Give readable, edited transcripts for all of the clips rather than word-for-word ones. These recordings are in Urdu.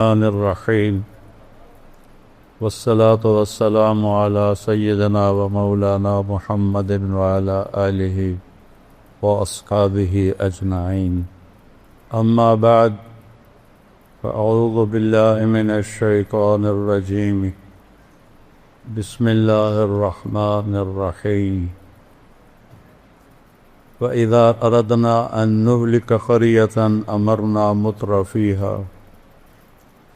الرحمن الرحیم والصلاة والسلام على سیدنا و مولانا محمد وعلى آلہ واصحابہ اجمعین اما بعد فاعوذ باللہ من الشیطان الرجیم بسم اللہ الرحمن الرحیم وَإِذَا أَرَدْنَا أَن نُهْلِكَ قَرْيَةً أَمَرْنَا مُتْرَ فِيهَا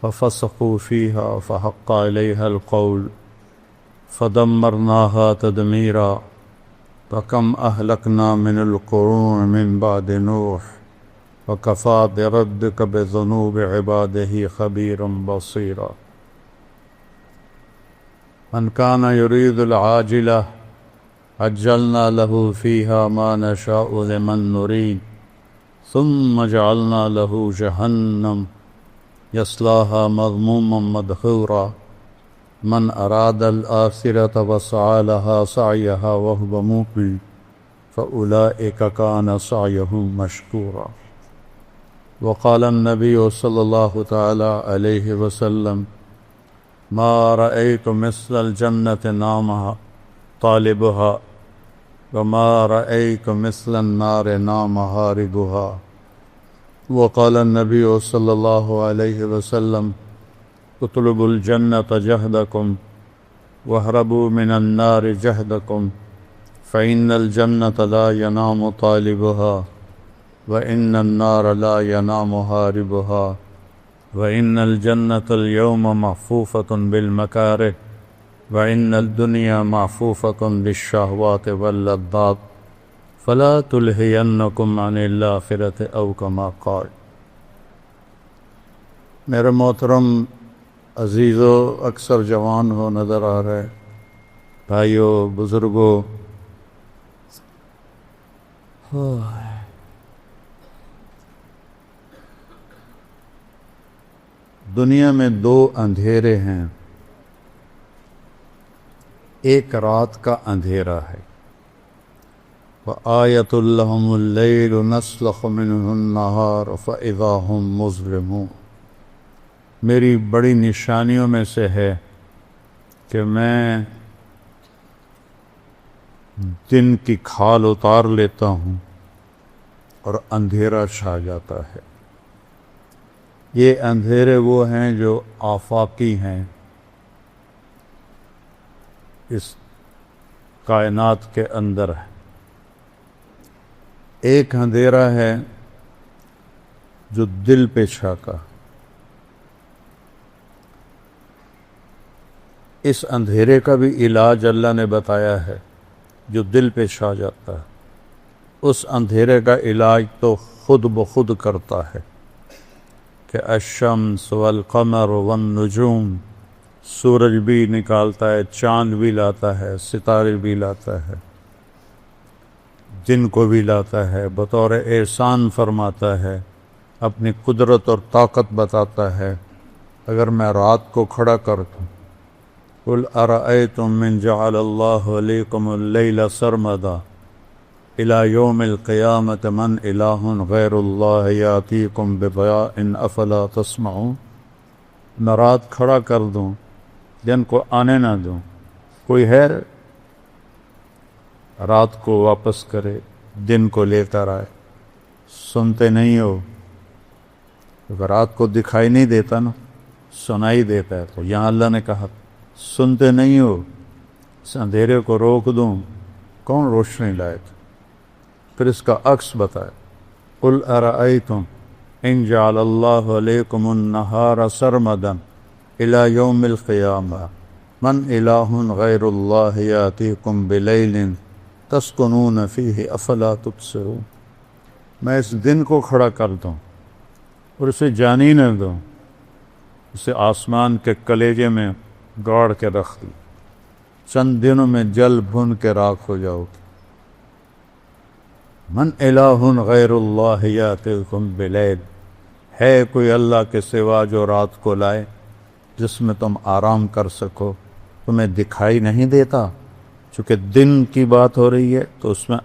ففسقوا فيها فحق عليها القول فدمرناها تدميرا فكم أهلكنا من القرون من بعد نوح وكفى بربك بذنوب عباده خبيرا بصيرا من كان يريد العاجلة عجلنا له فيها ما نشاء لمن نريد ثم جعلنا له جهنم يصلاها مذموما مدحورا من أراد الآخرة وسعى لها سعيها وهو مؤمن فأولئك كان سعيهم مشكورا وقال النبي صلى الله تعالى عليه وسلم ما رأيت مثل الجنة نامها طالبها وما رأيت مثل النار نام هاربها وقال النبي صلى الله عليه وسلم اطلبوا الجنة جهدكم واهربوا من النار جهدكم فإن الجنة لا ينام طالبها وإن النار لا ينام هاربها وإن الجنة اليوم محفوفة بالمكاره وإن الدنيا محفوفة بالشهوات واللذات فلا تلهينكم عن الآخرة أو كما قال۔ میرے محترم عزیزو، اکثر جوان ہو نظر آ رہے بھائیو، بزرگو، دنیا میں دو اندھیرے ہیں۔ ایک رات کا اندھیرا ہے، وآیۃ لہم اللیل نسلخ منہ النہار فإذا ہم مظلمون۔ میری بڑی نشانیوں میں سے ہے کہ میں دن کی کھال اتار لیتا ہوں اور اندھیرا چھا جاتا ہے۔ یہ اندھیرے وہ ہیں جو آفاقی ہیں، اس کائنات کے اندر ہے۔ ایک اندھیرا ہے جو دل پہ چھاتا۔ اس اندھیرے کا بھی علاج اللہ نے بتایا ہے، جو دل پہ چھا جاتا ہے اس اندھیرے کا علاج تو خود بخود کرتا ہے کہ الشمس والقمر والنجوم، سورج بھی نکالتا ہے، چاند بھی لاتا ہے، ستارے بھی لاتا ہے، دن کو بھی لاتا ہے، بطور احسان فرماتا ہے، اپنی قدرت اور طاقت بتاتا ہے۔ اگر میں رات کو کھڑا کر دوں، قل ارأیتم من جعل اللہ علیکم اللیل سرمدا الی یوم القیامۃ من الہ غیر اللہ یاتیکم بضیاء افلا تسمعون۔ میں رات کھڑا کر دوں، دن کو آنے نہ دوں، کوئی ہے رات کو واپس کرے، دن کو لے کر آئے؟ سنتے نہیں ہو؟ اگر رات کو دکھائی نہیں دیتا نا، سنائی دیتا ہے، تو یہاں اللہ نے کہا سنتے نہیں ہو، اس اندھیرے کو روک دوں، کون روشنی لائے تھے؟ پھر اس کا عکس بتایا، قل ارأیتم ان جعل اللہ علیکم النہار سرمدا الی یوم القیامہ من الہ غیر اللہ یاتیکم بلیل تسکنون فیہ افلا تبصرون۔ میں اس دن کو کھڑا کر دوں اور اسے جانی نہ دوں، اسے آسمان کے کلیجے میں گاڑ کے رکھ دوں، چند دنوں میں جل بھن کے راکھ ہو جاؤ گی۔ من الہ غیر اللہ یاتیکم بلیل، ہے کوئی اللہ کے سوا جو رات کو لائے جس میں تم آرام کر سکو؟ تمہیں دکھائی نہیں دیتا؟ چونکہ دن کی بات ہو رہی ہے تو اس میں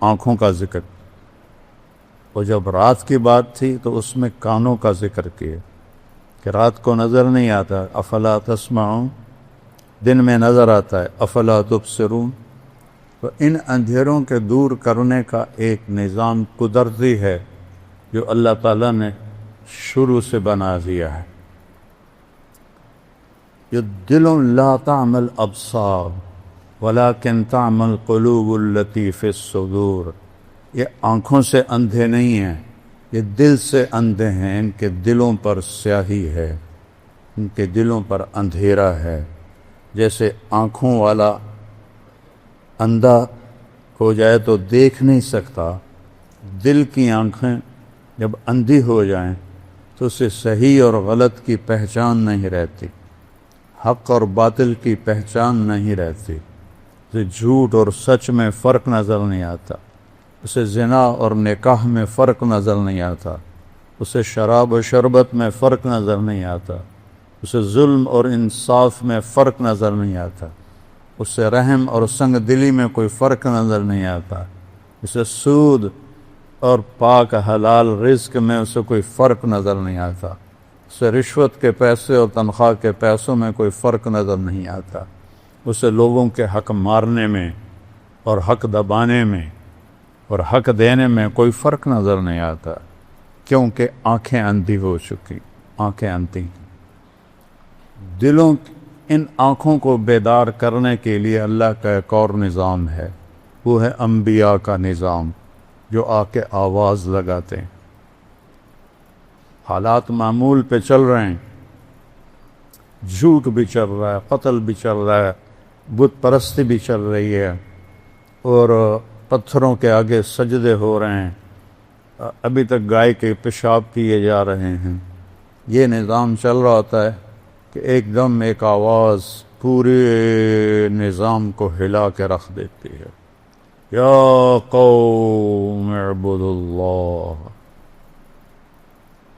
آنکھوں کا ذکر، اور جب رات کی بات تھی تو اس میں کانوں کا ذکر کیا کہ رات کو نظر نہیں آتا، افلا تسمعون، دن میں نظر آتا ہے، افلا تبصرون۔ تو ان اندھیروں کے دور کرنے کا ایک نظام قدرتی ہے جو اللہ تعالیٰ نے شروع سے بنا دیا ہے۔ یہ دلوں لا تعمل ابصار ولکن تعمل قلوب التی فی الصدور، یہ آنکھوں سے اندھے نہیں ہیں، یہ دل سے اندھے ہیں، ان کے دلوں پر سیاہی ہے، ان کے دلوں پر اندھیرا ہے۔ جیسے آنکھوں والا اندھا ہو جائے تو دیکھ نہیں سکتا، دل کی آنکھیں جب اندھی ہو جائیں تو اسے صحیح اور غلط کی پہچان نہیں رہتی، حق اور باطل کی پہچان نہیں رہتی، اسے جھوٹ اور سچ میں فرق نظر نہیں آتا، اسے زنا اور نکاح میں فرق نظر نہیں آتا، اسے شراب و شربت میں فرق نظر نہیں آتا، اسے ظلم اور انصاف میں فرق نظر نہیں آتا، اسے رحم اور سنگ دلی میں کوئی فرق نظر نہیں آتا، اسے سود اور پاک حلال رزق میں اسے کوئی فرق نظر نہیں آتا، اسے رشوت کے پیسے اور تنخواہ کے پیسوں میں کوئی فرق نظر نہیں آتا، اسے لوگوں کے حق مارنے میں اور حق دبانے میں اور حق دینے میں کوئی فرق نظر نہیں آتا، کیونکہ آنکھیں اندھی ہو چکی، آنکھیں اندھی۔ دلوں ان آنکھوں کو بیدار کرنے کے لیے اللہ کا ایک اور نظام ہے، وہ ہے انبیاء کا نظام، جو آ کے آواز لگاتے ہیں۔ حالات معمول پہ چل رہے ہیں، جھوٹ بھی چل رہا ہے، قتل بھی چل رہا ہے، بت پرستی بھی چل رہی ہے، اور پتھروں کے آگے سجدے ہو رہے ہیں، ابھی تک گائے کے پیشاب کیے جا رہے ہیں۔ یہ نظام چل رہا ہوتا ہے کہ ایک دم ایک آواز پورے نظام کو ہلا کے رکھ دیتی ہے، یا قوم اعبدوا اللہ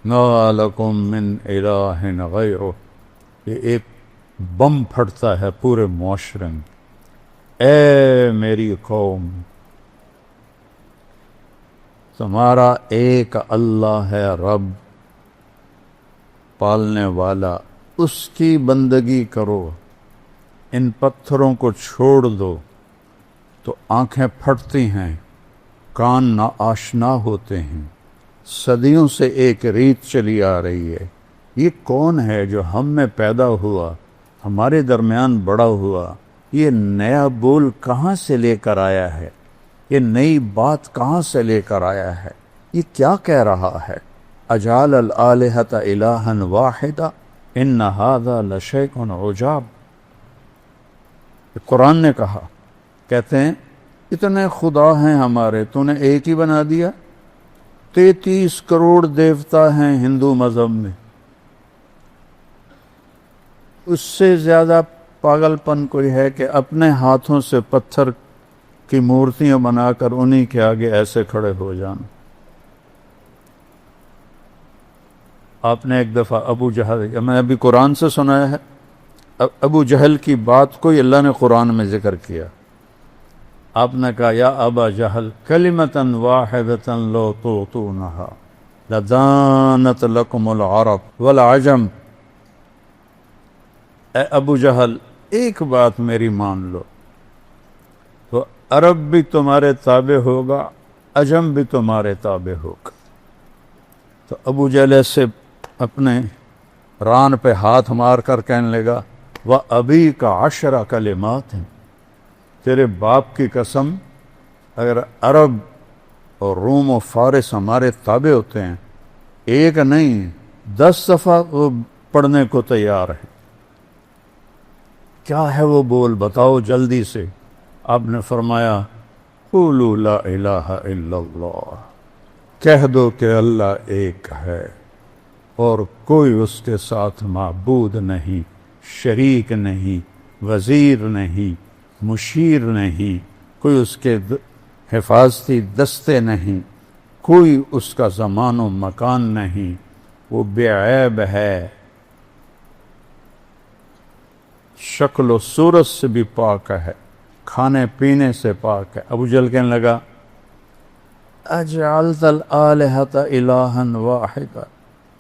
ما لکم من الہ غیرہ۔ یہ ایک بم پھٹتا ہے پورے معاشرے میں، اے میری قوم، تمہارا ایک اللہ ہے، رب پالنے والا، اس کی بندگی کرو، ان پتھروں کو چھوڑ دو۔ تو آنکھیں پھٹتی ہیں، کان ناآشنا ہوتے ہیں، صدیوں سے ایک ریت چلی آ رہی ہے، یہ کون ہے جو ہم میں پیدا ہوا، ہمارے درمیان بڑا ہوا، یہ نیا بول کہاں سے لے کر آیا ہے، یہ نئی بات کہاں سے لے کر آیا ہے، یہ کیا کہہ رہا ہے، اجعل الآلہۃ الہا واحدا ان ھذا لشیء عجاب۔ قرآن نے کہا، کہتے ہیں اتنے خدا ہیں ہمارے، تو نے ایک ہی بنا دیا؟ 33 کروڑ دیوتا ہیں ہندو مذہب میں، اس سے زیادہ پاگل پن کوئی ہے کہ اپنے ہاتھوں سے پتھر کی مورتیاں بنا کر انہی کے آگے ایسے کھڑے ہو جانا۔ آپ نے ایک دفعہ ابو جہل، میں ابھی قرآن سے سنایا ہے، ابو جہل کی بات کو اللہ نے قرآن میں ذکر کیا۔ آپ نے کہا، یا ابا جہل کلمۃ واحدۃ لو تعطونها لدانت لکم العرب والعجم۔ اے ابو جہل، ایک بات میری مان لو تو عرب بھی تمہارے تابع ہوگا، عجم بھی تمہارے تابع ہوگا۔ تو ابو جہل سے اپنے ران پہ ہاتھ مار کر کہنے لگا، وَأَبِيكَ 10 کلمات ہیں، تیرے باپ کی قسم، اگر عرب اور روم و فارس ہمارے تابع ہوتے ہیں، ایک نہیں 10 دفعہ وہ پڑھنے کو تیار ہے۔ کیا ہے وہ بول، بتاؤ جلدی سے۔ آپ نے فرمایا، قولوا لا الہ الا اللہ، کہہ دو کہ اللہ ایک ہے اور کوئی اس کے ساتھ معبود نہیں، شریک نہیں، وزیر نہیں، مشیر نہیں، کوئی اس کے حفاظتی دستے نہیں، کوئی اس کا زمان و مکان نہیں، وہ بے عیب ہے، شکل و صورت سے بھی پاک ہے، کھانے پینے سے پاک ہے۔ ابو جہل کہنے لگا، اجعلت الآلہۃ الہا واحدا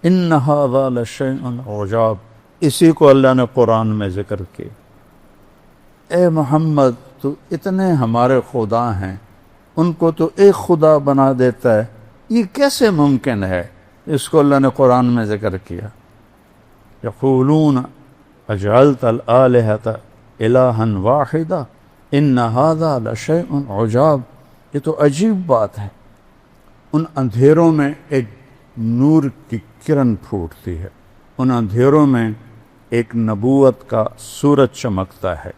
ان ھذا لشیء عجاب، اسی کو اللہ نے قرآن میں ذکر کیا۔ اے محمد تو اتنے ہمارے خدا ہیں، ان کو تو ایک خدا بنا دیتا ہے، یہ کیسے ممکن ہے؟ اس کو اللہ نے قرآن میں ذکر کیا۔ یقولون اجعلت الآلہۃ الہا واحدا ان ھذا لشیء عجاب، یہ تو عجیب بات ہے۔ ان اندھیروں میں ایک نور کی کرن پھوٹتی ہے، ان اندھیروں میں ایک نبوت کا سورج چمکتا ہے،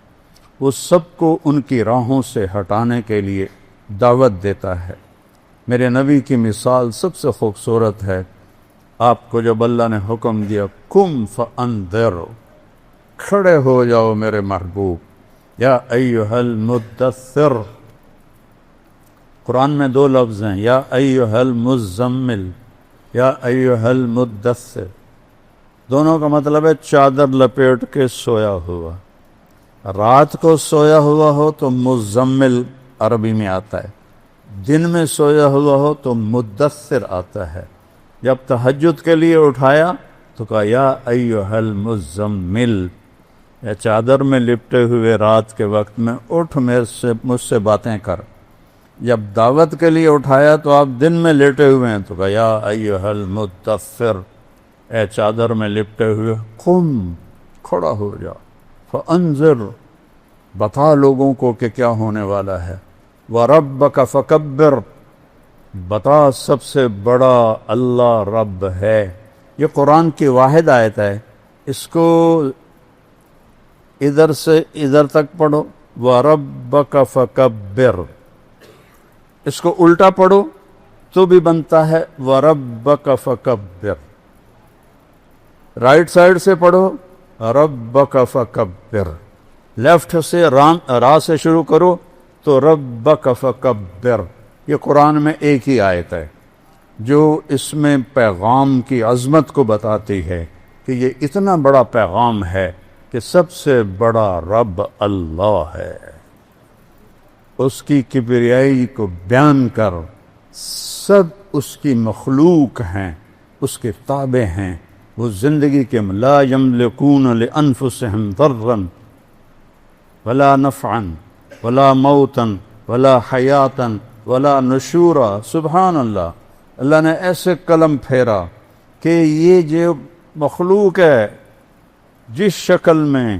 وہ سب کو ان کی راہوں سے ہٹانے کے لیے دعوت دیتا ہے۔ میرے نبی کی مثال سب سے خوبصورت ہے۔ آپ کو جب اللہ نے حکم دیا قم فانذر، کھڑے ہو جاؤ میرے محبوب، یا ایھا المدثر، قرآن میں دو لفظ ہیں، یا ایھا المزمل، یا ایھا المدثر، دونوں کا مطلب ہے چادر لپیٹ کے سویا ہوا۔ رات کو سویا ہوا ہو تو مزمل عربی میں آتا ہے، دن میں سویا ہوا ہو تو مدثر آتا ہے۔ جب تہجد کے لیے اٹھایا تو کہا یا ایھا المزمل، یا چادر میں لپٹے ہوئے رات کے وقت میں اٹھ مجھ سے باتیں کر۔ جب دعوت کے لیے اٹھایا تو آپ دن میں لیٹے ہوئے ہیں تو کہا یا ایھا المدثر، اے چادر میں لپٹے ہوئے قم، کھڑا ہو جا، فانذر، بتا لوگوں کو کہ کیا ہونے والا ہے، وربک فکبر، بتا سب سے بڑا اللہ رب ہے۔ یہ قرآن کی واحد آیت ہے، اس کو ادھر سے ادھر تک پڑھو، وربک فکبر، اس کو الٹا پڑھو تو بھی بنتا ہے وربک فکبر، رائٹ سائڈ سے پڑھو ربک فکبر، لیفٹ سے را سے شروع کرو تو ربک فکبر۔ یہ قرآن میں ایک ہی آیت ہے جو اس میں پیغام کی عظمت کو بتاتی ہے کہ یہ اتنا بڑا پیغام ہے کہ سب سے بڑا رب اللہ ہے، اس کی کبریائی کو بیان کر، سب اس کی مخلوق ہیں، اس کے تابع ہیں، وہ زندگی کے لا یملکون لانفسہم ضرا ولا نفعا ولا موتا ولا حیاتا ولا نشورا۔ سبحان اللہ، اللہ نے ایسے قلم پھیرا کہ یہ جو مخلوق ہے، جس شکل میں،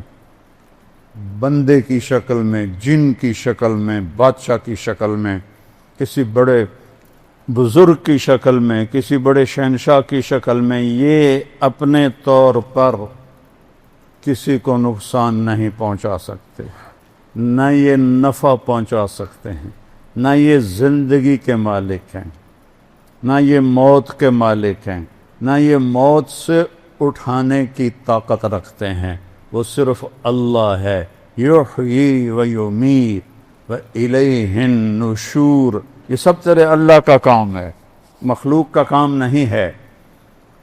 بندے کی شکل میں، جن کی شکل میں، بادشاہ کی شکل میں، کسی بڑے بزرگ کی شکل میں، کسی بڑے شہنشاہ کی شکل میں، یہ اپنے طور پر کسی کو نقصان نہیں پہنچا سکتے، نہ یہ نفع پہنچا سکتے ہیں، نہ یہ زندگی کے مالک ہیں، نہ یہ موت کے مالک ہیں، نہ یہ موت سے اٹھانے کی طاقت رکھتے ہیں، وہ صرف اللہ ہے۔ یحیی و یمیت و الیہ النشور، یہ سب تیرے اللہ کا کام ہے، مخلوق کا کام نہیں ہے۔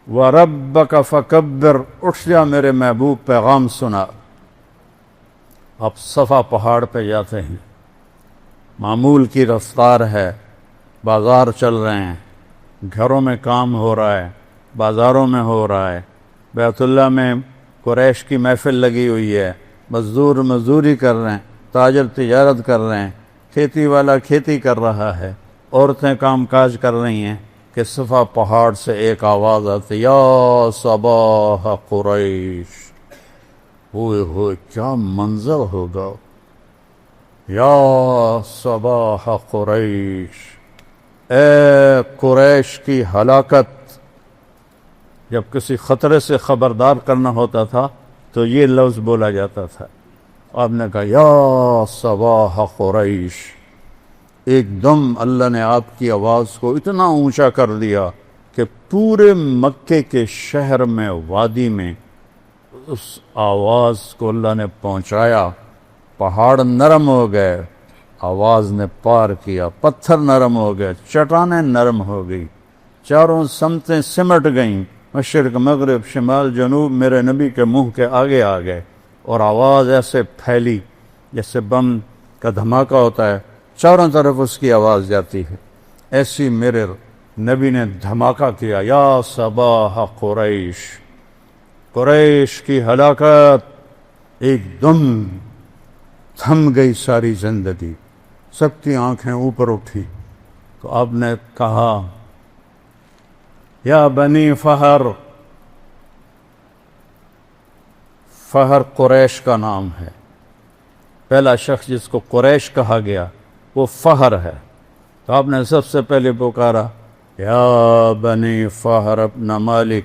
وَرَبَّكَ فَكَبِّرْ، اٹھ جا میرے محبوب، پیغام سنا۔ آپ صفا پہاڑ پہ جاتے ہیں، معمول کی رفتار ہے، بازار چل رہے ہیں، گھروں میں کام ہو رہا ہے، بازاروں میں ہو رہا ہے، بیت اللہ میں قریش کی محفل لگی ہوئی ہے، مزدور مزدوری کر رہے ہیں، تاجر تجارت کر رہے ہیں، کھیتی والا کھیتی کر رہا ہے، عورتیں کام کاج کر رہی ہیں، کہ صفا پہاڑ سے ایک آواز آتی، یا صباح قریش۔ ہوئے ہوئے کیا منظر ہوگا، یا صباح قریش، اے قریش کی ہلاکت۔ جب کسی خطرے سے خبردار کرنا ہوتا تھا تو یہ لفظ بولا جاتا تھا، آپ نے کہا یا صباح قریش۔ ایک دم اللہ نے آپ کی آواز کو اتنا اونچا کر دیا کہ پورے مکے کے شہر میں، وادی میں اس آواز کو اللہ نے پہنچایا۔ پہاڑ نرم ہو گئے، آواز نے پار کیا، پتھر نرم ہو گئے، چٹانیں نرم ہو گئی، چاروں سمتیں سمٹ گئیں، مشرق مغرب شمال جنوب میرے نبی کے منہ کے آگے آ گئے، اور آواز ایسے پھیلی جیسے بم کا دھماکہ ہوتا ہے، چاروں طرف اس کی آواز جاتی ہے۔ ایسی میرے نبی نے دھماکہ کیا، یا صباح قریش، قریش کی ہلاکت، ایک دم تھم گئی ساری زندگی، سب کی آنکھیں اوپر اٹھی۔ تو آپ نے کہا یا بنی فہر، فہر قریش کا نام ہے، پہلا شخص جس کو قریش کہا گیا وہ فہر ہے۔ تو آپ نے سب سے پہلے پکارا یا بنی فہر ابن مالک۔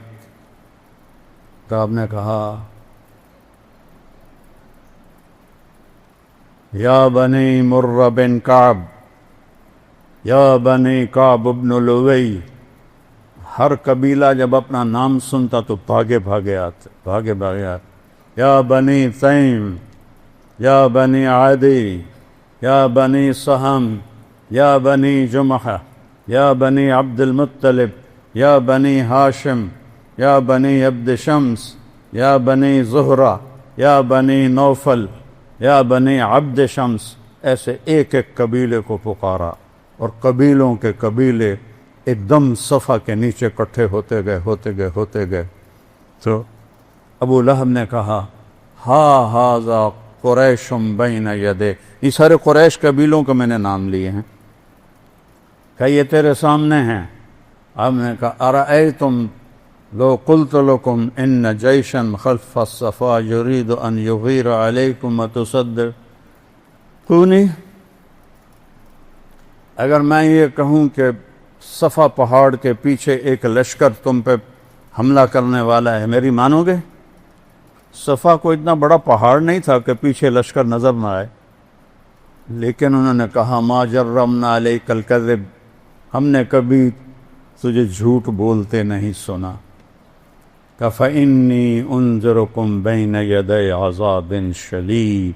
تو آپ نے کہا یا بنی مر بن کعب، یا بنی کعب ابن لوی۔ ہر قبیلہ جب اپنا نام سنتا تو بھاگے آتے۔ یا بنی تیم، یا بنی عادی، یا بنی سہم، یا بنی جمحہ، یا بنی عبد المطلب، یا بنی ہاشم، یا بنی عبد شمس، یا بنی زہرہ، یا بنی نوفل، یا بنی عبد شمس۔ ایسے ایک ایک قبیلے کو پکارا، اور قبیلوں کے قبیلے ایک دم صفا کے نیچے اکٹھے ہوتے گئے۔ تو ابو لہب نے کہا ھذا قریش بین یدیک، یہ سارے قریش قبیلوں کو میں نے نام لیے ہیں، کہ یہ تیرے سامنے ہیں۔ آپ نے کہا ارأیتم لو قلت لکم ان جیشا خلف الصفا یرید ان یغیر علیکم تصدقونی، اگر میں یہ کہوں کہ صفا پہاڑ کے پیچھے ایک لشکر تم پہ حملہ کرنے والا ہے، میری مانو گے؟ صفا کو اتنا بڑا پہاڑ نہیں تھا کہ پیچھے لشکر نظر نہ آئے، لیکن انہوں نے کہا ما جرمنا علیک الکذب، ہم نے کبھی تجھے جھوٹ بولتے نہیں سنا۔ کہ فإنی انذرکم بین یدی عذاب شدید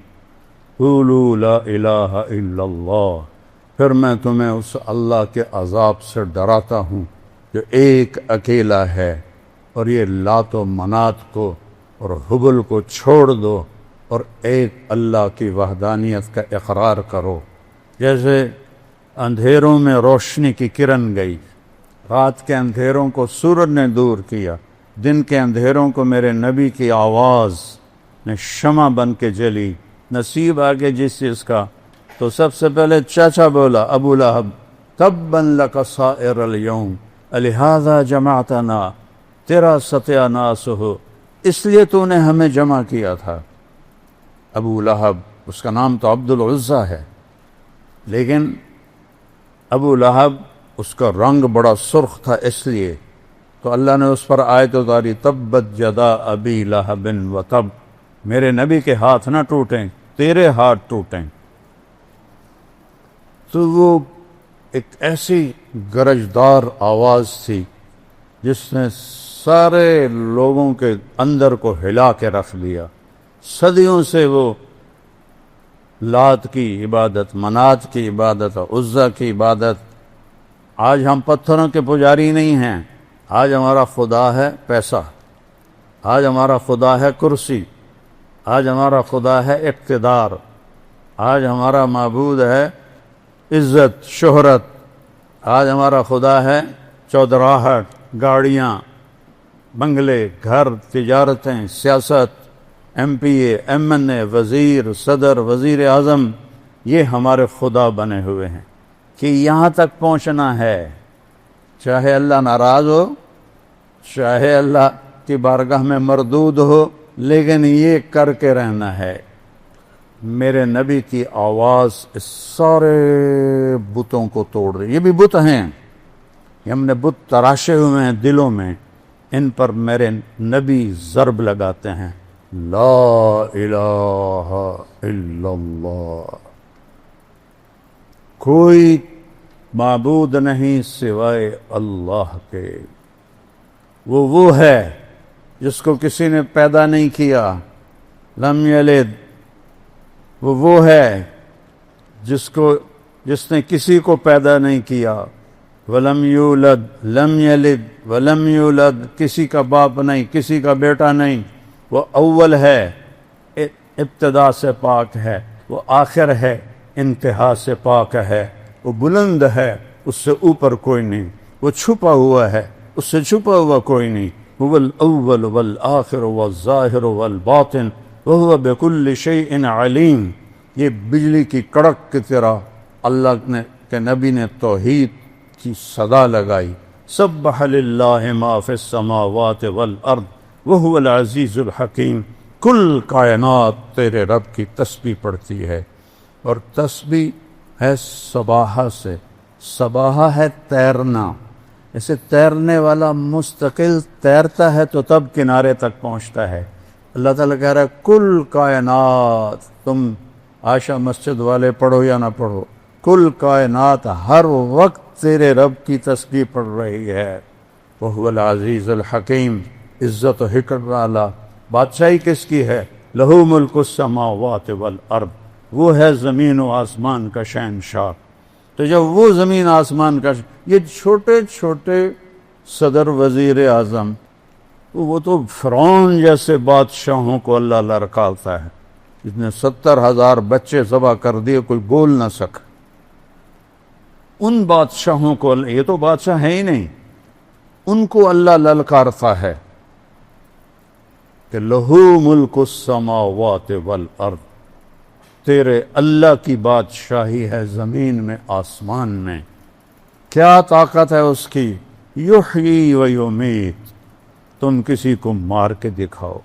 قولوا لا الہ الا اللہ، پھر میں تمہیں اس اللہ کے عذاب سے ڈراتا ہوں جو ایک اکیلا ہے، اور یہ لات و منات کو اور حبل کو چھوڑ دو اور ایک اللہ کی وحدانیت کا اقرار کرو۔ جیسے اندھیروں میں روشنی کی کرن گئی، رات کے اندھیروں کو سورج نے دور کیا، دن کے اندھیروں کو میرے نبی کی آواز نے شمع بن کے جلی۔ نصیب آگے جس چیز کا، تو سب سے پہلے چاچا بولا ابو لہب تبا لک سائر الیوم لہذا جمعتنا، تیرا ستیہ ناس ہو، اس لیے تو نے ہمیں جمع کیا تھا۔ ابو لہب، اس کا نام تو عبد العزیٰ ہے، لیکن ابو لہب اس کا رنگ بڑا سرخ تھا، اس لیے تو اللہ نے اس پر آیت اتاری تبت یدا ابی لہب وتب، میرے نبی کے ہاتھ نہ ٹوٹیں، تیرے ہاتھ ٹوٹیں۔ تو وہ ایک ایسی گرجدار آواز تھی جس نے سارے لوگوں کے اندر کو ہلا کے رکھ دیا۔ صدیوں سے وہ لات کی عبادت، منات کی عبادت، عزا کی عبادت۔ آج ہم پتھروں کے پجاری نہیں ہیں، آج ہمارا خدا ہے پیسہ، آج ہمارا خدا ہے کرسی، آج ہمارا خدا ہے اقتدار، آج ہمارا معبود ہے عزت شہرت، آج ہمارا خدا ہے چودراہٹ، گاڑیاں، بنگلے، گھر، تجارتیں، سیاست، ایم پی اے، ایم این اے، وزیر، صدر، وزیر اعظم، یہ ہمارے خدا بنے ہوئے ہیں کہ یہاں تک پہنچنا ہے، چاہے اللہ ناراض ہو، چاہے اللہ کی بارگاہ میں مردود ہو، لیکن یہ کر کے رہنا ہے۔ میرے نبی کی آواز اس سارے بتوں کو توڑ رہی، یہ بھی بت ہیں، ہم نے بت تراشے ہوئے ہیں دلوں میں، ان پر میرے نبی ضرب لگاتے ہیں، لا الہ الا اللہ، کوئی معبود نہیں سوائے اللہ کے۔ وہ ہے جس کو کسی نے پیدا نہیں کیا، لم یلد، وہ ہے جس نے کسی کو پیدا نہیں کیا، ولم یولد، لم یلد ولم یولد، کسی کا باپ نہیں، کسی کا بیٹا نہیں، وہ اول ہے، ابتدا سے پاک ہے، وہ آخر ہے، انتہا سے پاک ہے، وہ بلند ہے، اس سے اوپر کوئی نہیں، وہ چھپا ہوا ہے، اس سے چھپا ہوا کوئی نہیں. هو الاول والآخر والظاہر والباطن وهو بكل شيء علیم. یہ بجلی کی کڑک کی طرح اللہ نے کہ نبی نے توحید کی صدا لگائی. سبح للہ ما فی السماوات والارض وهو العزیز الحکیم. کل کائنات تیرے رب کی تسبیح پڑھتی ہے، اور تسبیح ہے سباحہ سے. سباحہ ہے تیرنا. اسے تیرنے والا مستقل تیرتا ہے تو تب کنارے تک پہنچتا ہے. اللہ تعالیٰ کہہ رہا ہے کل کائنات، تم عائشہ مسجد والے پڑھو یا نہ پڑھو، کل کائنات ہر وقت تیرے رب کی تسبیح پڑھ رہی ہے. وَهُوَ الْعَزِيزُ الْحَكِيمُ. عزت و حکمت والا. بادشاہی کس کی ہے؟ لہو ملک السماوات والارض. وہ ہے زمین و آسمان کا شہنشاہ. تو جب وہ زمین آسمان کا یہ چھوٹے چھوٹے صدر وزیر اعظم، وہ تو فرعون جیسے بادشاہوں کو اللہ لڑکاتا ہے، جس نے 70,000 بچے ذبح کر دیے، کوئی بول نہ سکا. ان بادشاہوں کو، یہ تو بادشاہ ہے ہی نہیں، ان کو اللہ للکارتا ہے کہ لہو ملک السماوات والارض. تیرے اللہ کی بادشاہی ہے زمین میں آسمان میں. کیا طاقت ہے اس کی؟ یحیی و یمیت. تم کسی کو مار کے دکھاؤ،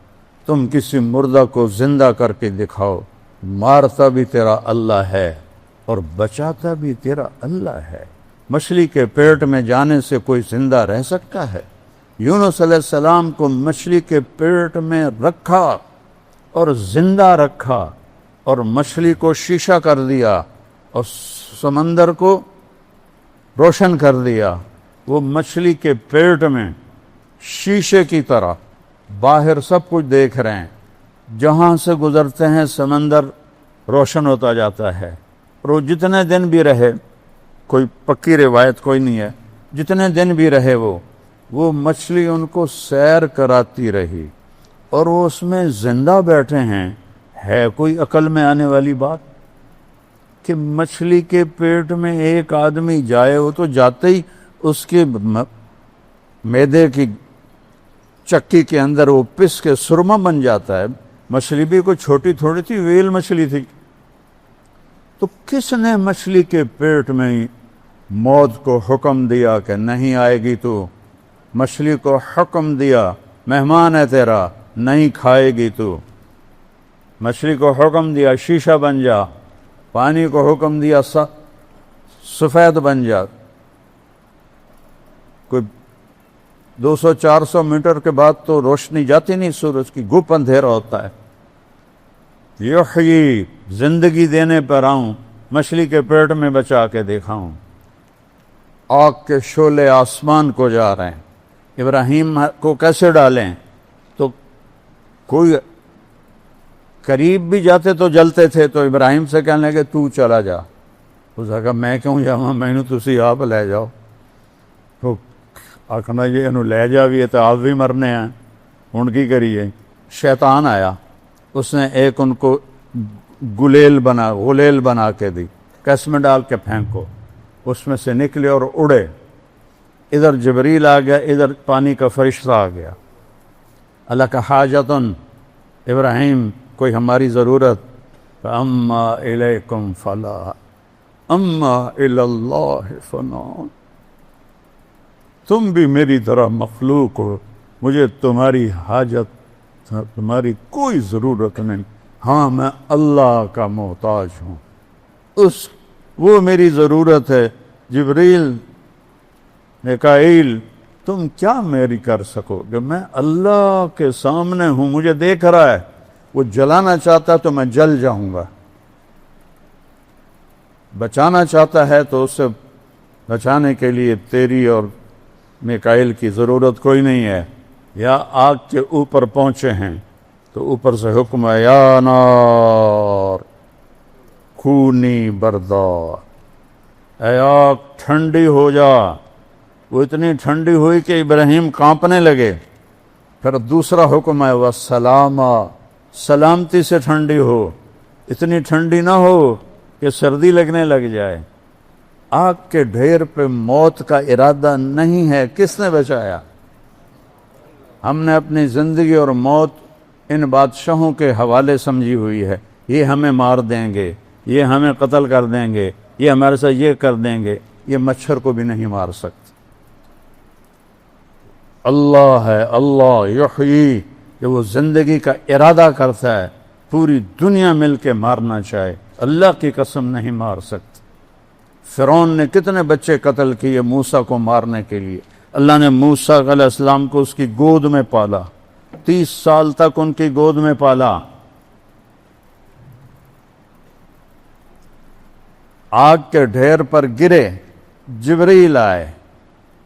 تم کسی مردہ کو زندہ کر کے دکھاؤ. مارتا بھی تیرا اللہ ہے اور بچاتا بھی تیرا اللہ ہے. مچھلی کے پیٹ میں جانے سے کوئی زندہ رہ سکتا ہے؟ یونس علیہ السلام کو مچھلی کے پیٹ میں رکھا اور زندہ رکھا، اور مچھلی کو شیشہ کر دیا اور سمندر کو روشن کر دیا. وہ مچھلی کے پیٹ میں شیشے کی طرح باہر سب کچھ دیکھ رہے ہیں، جہاں سے گزرتے ہیں سمندر روشن ہوتا جاتا ہے. اور وہ جتنے دن بھی رہے، کوئی پکی روایت کوئی نہیں ہے، جتنے دن بھی رہے وہ مچھلی ان کو سیر کراتی رہی، اور وہ اس میں زندہ بیٹھے ہیں. ہے کوئی عقل میں آنے والی بات کہ مچھلی کے پیٹ میں ایک آدمی جائے؟ وہ تو جاتے ہی اس کے معدے کی چکی کے اندر وہ پس کے سرما بن جاتا ہے. مچھلی بھی کوئی چھوٹی تھوڑی تھی، ویل مچھلی تھی. تو کس نے مچھلی کے پیٹ میں موت کو حکم دیا کہ نہیں آئے گی تو؟ مچھلی کو حکم دیا مہمان ہے تیرا، نہیں کھائے گی تو. مچھلی کو حکم دیا شیشہ بن جا. پانی کو حکم دیا سفید بن جا. کوئی 200-400 میٹر کے بعد تو روشنی جاتی نہیں سورج کی، گپ اندھیرا ہوتا ہے. یحیی، زندگی دینے پر آؤں، مچھلی کے پیٹ میں بچا کے دیکھاؤں. آگ کے شعلے آسمان کو جا رہے ہیں. ابراہیم کو کیسے ڈالیں؟ تو کوئی قریب بھی جاتے تو جلتے تھے، تو ابراہیم سے کہنے لگے تو چلا جا. اس نے کہا میں کیوں جاؤں، میں نے تسی آپ لے جاؤ. تو آخنا یہ انہوں لے جا بھی ہے تو آپ بھی مرنے ہیں، ان کی کریے. شیطان آیا، اس نے ایک ان کو غلیل بنا کے دی، کیس میں ڈال کے پھینکو. اس میں سے نکلے اور اڑے. ادھر جبریل آ گیا، ادھر پانی کا فرشتہ آ گیا. اللہ کا حاجتن ابراہیم، کوئی ہماری ضرورت؟ اما الیکم فلا اما الی فنا. تم بھی میری طرح مخلوق ہو، مجھے تمہاری حاجت، تمہاری کوئی ضرورت نہیں. ہاں میں اللہ کا محتاج ہوں، وہ میری ضرورت ہے. جبریل، میکائیل، تم کیا میری کر سکو کہ میں اللہ کے سامنے ہوں، مجھے دیکھ رہا ہے. وہ جلانا چاہتا تو میں جل جاؤں گا، بچانا چاہتا ہے تو اسے بچانے کے لیے تیری اور میکائیل کی ضرورت کوئی نہیں ہے. یا آگ کے اوپر پہنچے ہیں تو اوپر سے حکم ہے یا نار کونی بردار، اے آگ ٹھنڈی ہو جا. وہ اتنی ٹھنڈی ہوئی کہ ابراہیم کانپنے لگے. پھر دوسرا حکم ہے وسلامہ، سلامتی سے ٹھنڈی ہو، اتنی ٹھنڈی نہ ہو کہ سردی لگنے لگ جائے. آگ کے ڈھیر پہ موت کا ارادہ نہیں ہے، کس نے بچایا؟ ہم نے اپنی زندگی اور موت ان بادشاہوں کے حوالے سمجھی ہوئی ہے، یہ ہمیں مار دیں گے، یہ ہمیں قتل کر دیں گے، یہ ہمارے ساتھ یہ کر دیں گے۔ یہ مچھر کو بھی نہیں مار سکتے۔ اللہ ہے، اللہ یحیی، کہ وہ زندگی کا ارادہ کرتا ہے، پوری دنیا مل کے مارنا چاہے، اللہ کی قسم نہیں مار سکتے۔ فرعون نے کتنے بچے قتل کیے موسیٰ کو مارنے کے لیے، اللہ نے موسیٰ علیہ السلام کو اس کی گود میں پالا، 30 سال تک ان کی گود میں پالا۔ آگ کے ڈھیر پر گرے، جبریل آئے،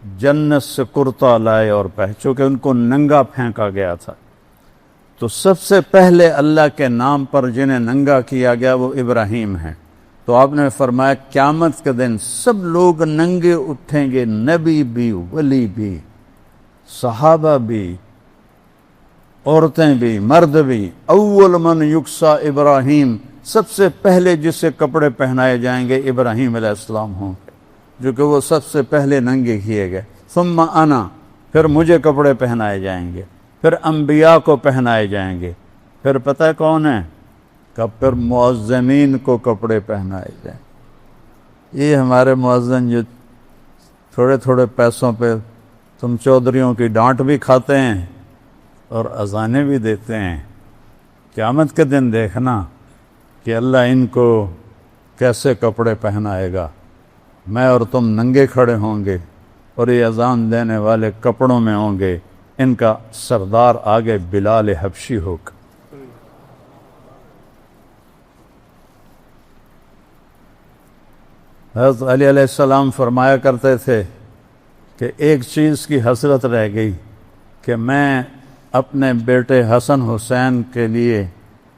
جنت سے کرتا لائے اور چونکہ ان کو ننگا پھینکا گیا تھا، تو سب سے پہلے اللہ کے نام پر جنہیں ننگا کیا گیا وہ ابراہیم ہیں۔ تو آپ نے فرمایا قیامت کے دن سب لوگ ننگے اٹھیں گے، نبی بھی، ولی بھی، صحابہ بھی، عورتیں بھی، مرد بھی۔ اول من یکسا ابراہیم، سب سے پہلے جس سے کپڑے پہنائے جائیں گے ابراہیم علیہ السلام ہوں، جو کہ وہ سب سے پہلے ننگے کیے گئے۔ ثم انا، پھر مجھے کپڑے پہنائے جائیں گے، پھر انبیاء کو پہنائے جائیں گے، پھر پتہ ہے کون ہے؟ کہ پھر مؤذنین کو کپڑے پہنائے جائیں۔ یہ ہمارے مؤذن جو تھوڑے تھوڑے پیسوں پہ تم چودھریوں کی ڈانٹ بھی کھاتے ہیں اور اذانیں بھی دیتے ہیں، قیامت کے دن دیکھنا کہ اللہ ان کو کیسے کپڑے پہنائے گا۔ میں اور تم ننگے کھڑے ہوں گے اور یہ اذان دینے والے کپڑوں میں ہوں گے، ان کا سردار آگے بلال حبشی ہوگا۔ حضرت علی علیہ السلام فرمایا کرتے تھے کہ ایک چیز کی حسرت رہ گئی کہ میں اپنے بیٹے حسن حسین کے لیے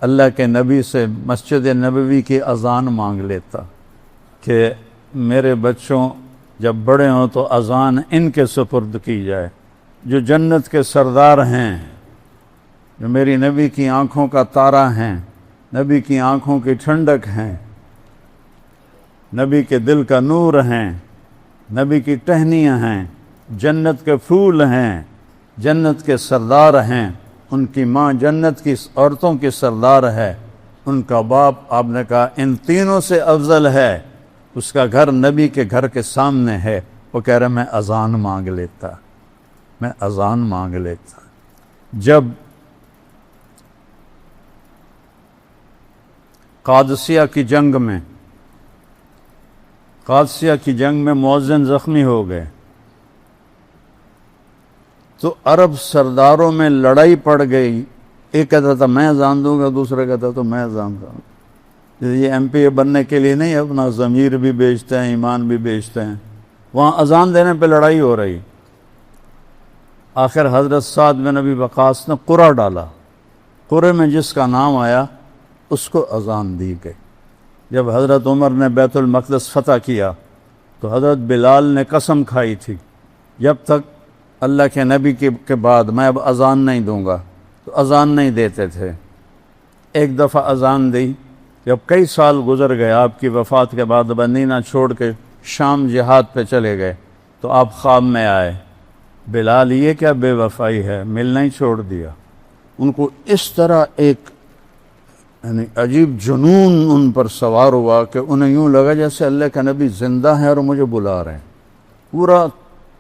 اللہ کے نبی سے مسجد نبوی کی اذان مانگ لیتا کہ میرے بچوں جب بڑے ہوں تو اذان ان کے سپرد کی جائے، جو جنت کے سردار ہیں، جو میری نبی کی آنکھوں کا تارا ہیں، نبی کی آنکھوں کی ٹھنڈک ہیں، نبی کے دل کا نور ہیں، نبی کی ٹہنیاں ہیں، جنت کے پھول ہیں، جنت کے سردار ہیں، ان کی ماں جنت کی عورتوں کی سردار ہے، ان کا باپ آپ نے کہا ان تینوں سے افضل ہے، اس کا گھر نبی کے گھر کے سامنے ہے، وہ کہہ رہا میں اذان مانگ لیتا، میں اذان مانگ لیتا۔ جب قادسیہ کی جنگ میں مؤذن زخمی ہو گئے تو عرب سرداروں میں لڑائی پڑ گئی، ایک کہتا تھا میں اذان دوں گا، دوسرا کہتا تو میں اذان دوں گا۔ یہ ایم پی اے بننے کے لیے نہیں، اپنا ضمیر بھی بیچتے ہیں، ایمان بھی بیچتے ہیں۔ وہاں اذان دینے پہ لڑائی ہو رہی، آخر حضرت سعد بن ابی وقاص نے قرعہ ڈالا، قرعے میں جس کا نام آیا اس کو اذان دی گئی۔ جب حضرت عمر نے بیت المقدس فتح کیا تو حضرت بلال نے قسم کھائی تھی جب تک اللہ کے نبی کے بعد میں اب اذان نہیں دوں گا، تو اذان نہیں دیتے تھے۔ ایک دفعہ اذان دی، جب کئی سال گزر گئے آپ کی وفات کے بعد، مدینہ چھوڑ کے شام جہاد پہ چلے گئے، تو آپ خواب میں آئے، بلال یہ کیا بے وفائی ہے، ملنا ہی چھوڑ دیا۔ ان کو اس طرح ایک یعنی عجیب جنون ان پر سوار ہوا کہ انہیں یوں لگا جیسے اللہ کا نبی زندہ ہے اور مجھے بلا رہے ہیں۔ پورا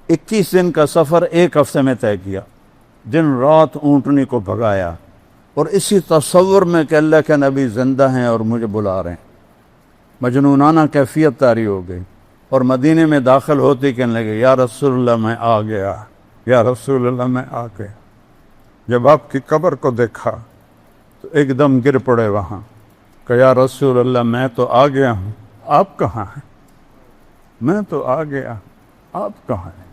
21 دن کا سفر ایک ہفتے میں طے کیا، دن رات اونٹنی کو بھگایا، اور اسی تصور میں کہ اللہ کے نبی زندہ ہیں اور مجھے بلا رہے ہیں، مجنونانہ کیفیت طاری ہو گئی۔ اور مدینے میں داخل ہوتے کہنے لگے یا رسول اللہ میں آ گیا، یا رسول اللہ میں آ گیا۔ جب آپ کی قبر کو دیکھا تو ایک دم گر پڑے وہاں کہ یا رسول اللہ میں تو آ گیا ہوں، آپ کہاں ہیں؟ میں تو آ گیا، آپ کہاں ہیں؟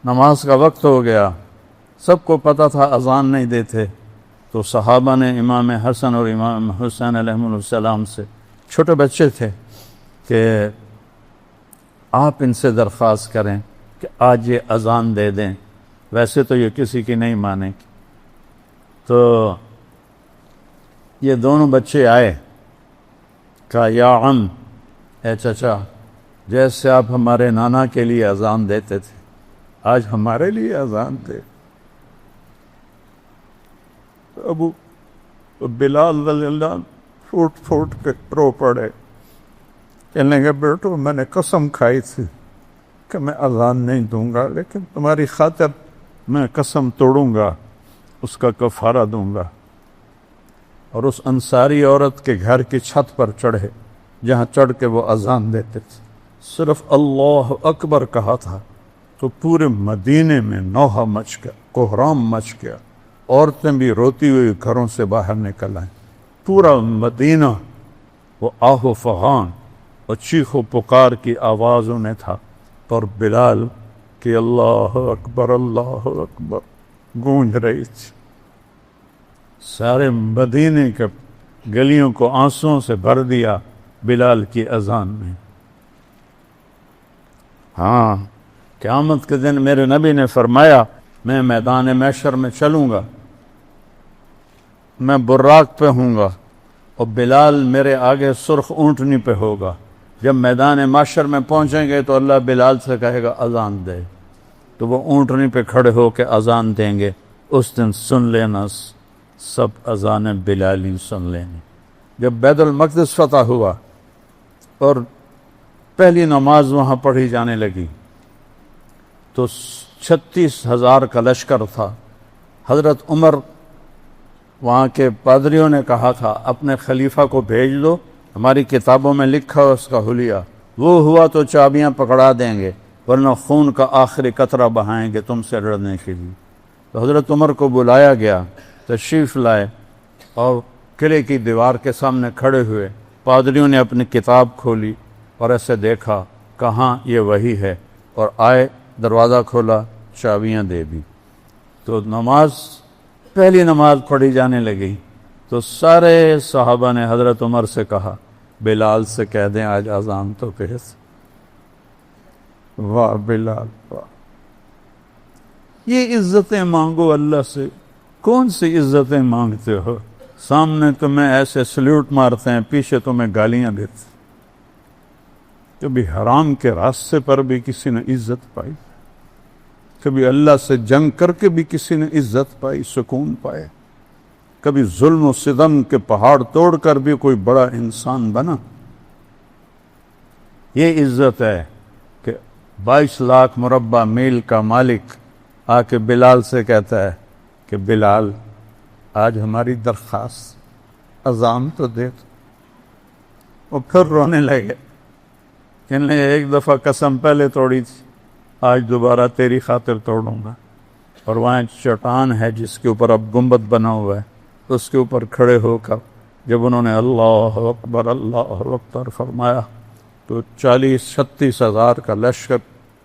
نماز کا وقت ہو گیا، سب کو پتہ تھا اذان نہیں دیتے، تو صحابہ نے امام حسن اور امام حسین علیہ السلام سے، چھوٹے بچے تھے، کہ آپ ان سے درخواست کریں کہ آج یہ اذان دے دیں، ویسے تو یہ کسی کی نہیں مانے گی۔ تو یہ دونوں بچے آئے، کہا یا عم اے چچا، جیسے آپ ہمارے نانا کے لیے اذان دیتے تھے، آج ہمارے لیے اذان دے۔ ابو بلال رضی اللہ عنہ پھوٹ پھوٹ کے رو پڑے، کہنے لگے بیٹو میں نے قسم کھائی تھی کہ میں اذان نہیں دوں گا، لیکن تمہاری خاطر میں قسم توڑوں گا، اس کا کفارہ دوں گا۔ اور اس انصاری عورت کے گھر کی چھت پر چڑھے جہاں چڑھ کے وہ اذان دیتے تھے، صرف اللہ اکبر کہا تھا تو پورے مدینے میں نوحہ مچ گیا، کوہرام مچ گیا، عورتیں بھی روتی ہوئی گھروں سے باہر نکل آئیں، پورا مدینہ وہ آہ و فغان اور چیخ و پکار کی آوازوں نے تھا، اور بلال کہ اللہ اکبر گونج رہی تھی۔ سارے مدینے کے گلیوں کو آنسوؤں سے بھر دیا بلال کی اذان نے۔ ہاں، قیامت کے دن میرے نبی نے فرمایا میں میدان محشر میں چلوں گا، میں براق پہ ہوں گا اور بلال میرے آگے سرخ اونٹنی پہ ہوگا۔ جب میدان محشر میں پہنچیں گے تو اللہ بلال سے کہے گا اذان دے، تو وہ اونٹنی پہ کھڑے ہو کے اذان دیں گے۔ اس دن سن لینا سب اذان بلالی سن لیں۔ جب بیت المقدس فتح ہوا اور پہلی نماز وہاں پڑھی جانے لگی تو 36,000 کا لشکر تھا۔ حضرت عمر وہاں کے پادریوں نے کہا تھا اپنے خلیفہ کو بھیج دو، ہماری کتابوں میں لکھا ہے اس کا حلیہ، وہ ہوا تو چابیاں پکڑا دیں گے ورنہ خون کا آخری قطرہ بہائیں گے تم سے لڑنے کے لیے۔ تو حضرت عمر کو بلایا گیا، تشریف لائے اور قلعے کی دیوار کے سامنے کھڑے ہوئے۔ پادریوں نے اپنی کتاب کھولی اور ایسے دیکھا کہاں یہ وہی ہے، اور آئے، دروازہ کھولا، چابیاں دے دی۔ تو پہلی نماز پڑھی جانے لگی تو سارے صحابہ نے حضرت عمر سے کہا بلال سے کہہ دیں آج اذان تو کہے۔ واہ بلال واہ، یہ عزتیں مانگو اللہ سے، کون سی عزتیں مانگتے ہو؟ سامنے تمہیں ایسے سلیوٹ مارتے ہیں، پیچھے تمہیں گالیاں دیتے۔ کبھی حرام کے راستے پر بھی کسی نے عزت پائی؟ کبھی اللہ سے جنگ کر کے بھی کسی نے عزت پائی، سکون پائے؟ کبھی ظلم و ستم کے پہاڑ توڑ کر بھی کوئی بڑا انسان بنا؟ یہ عزت ہے کہ 22 لاکھ مربع میل کا مالک آ کے بلال سے کہتا ہے کہ بلال آج ہماری درخواست اذان تو دے دو۔ وہ پھر رونے لگے، کہنے ایک دفعہ قسم پہلے توڑی تھی، آج دوبارہ تیری خاطر توڑوں گا۔ اور وہاں چٹان ہے جس کے اوپر اب گنبد بنا ہوا ہے، اس کے اوپر کھڑے ہو کر جب انہوں نے اللہ اکبر فرمایا تو 40-36 ہزار کا لشکر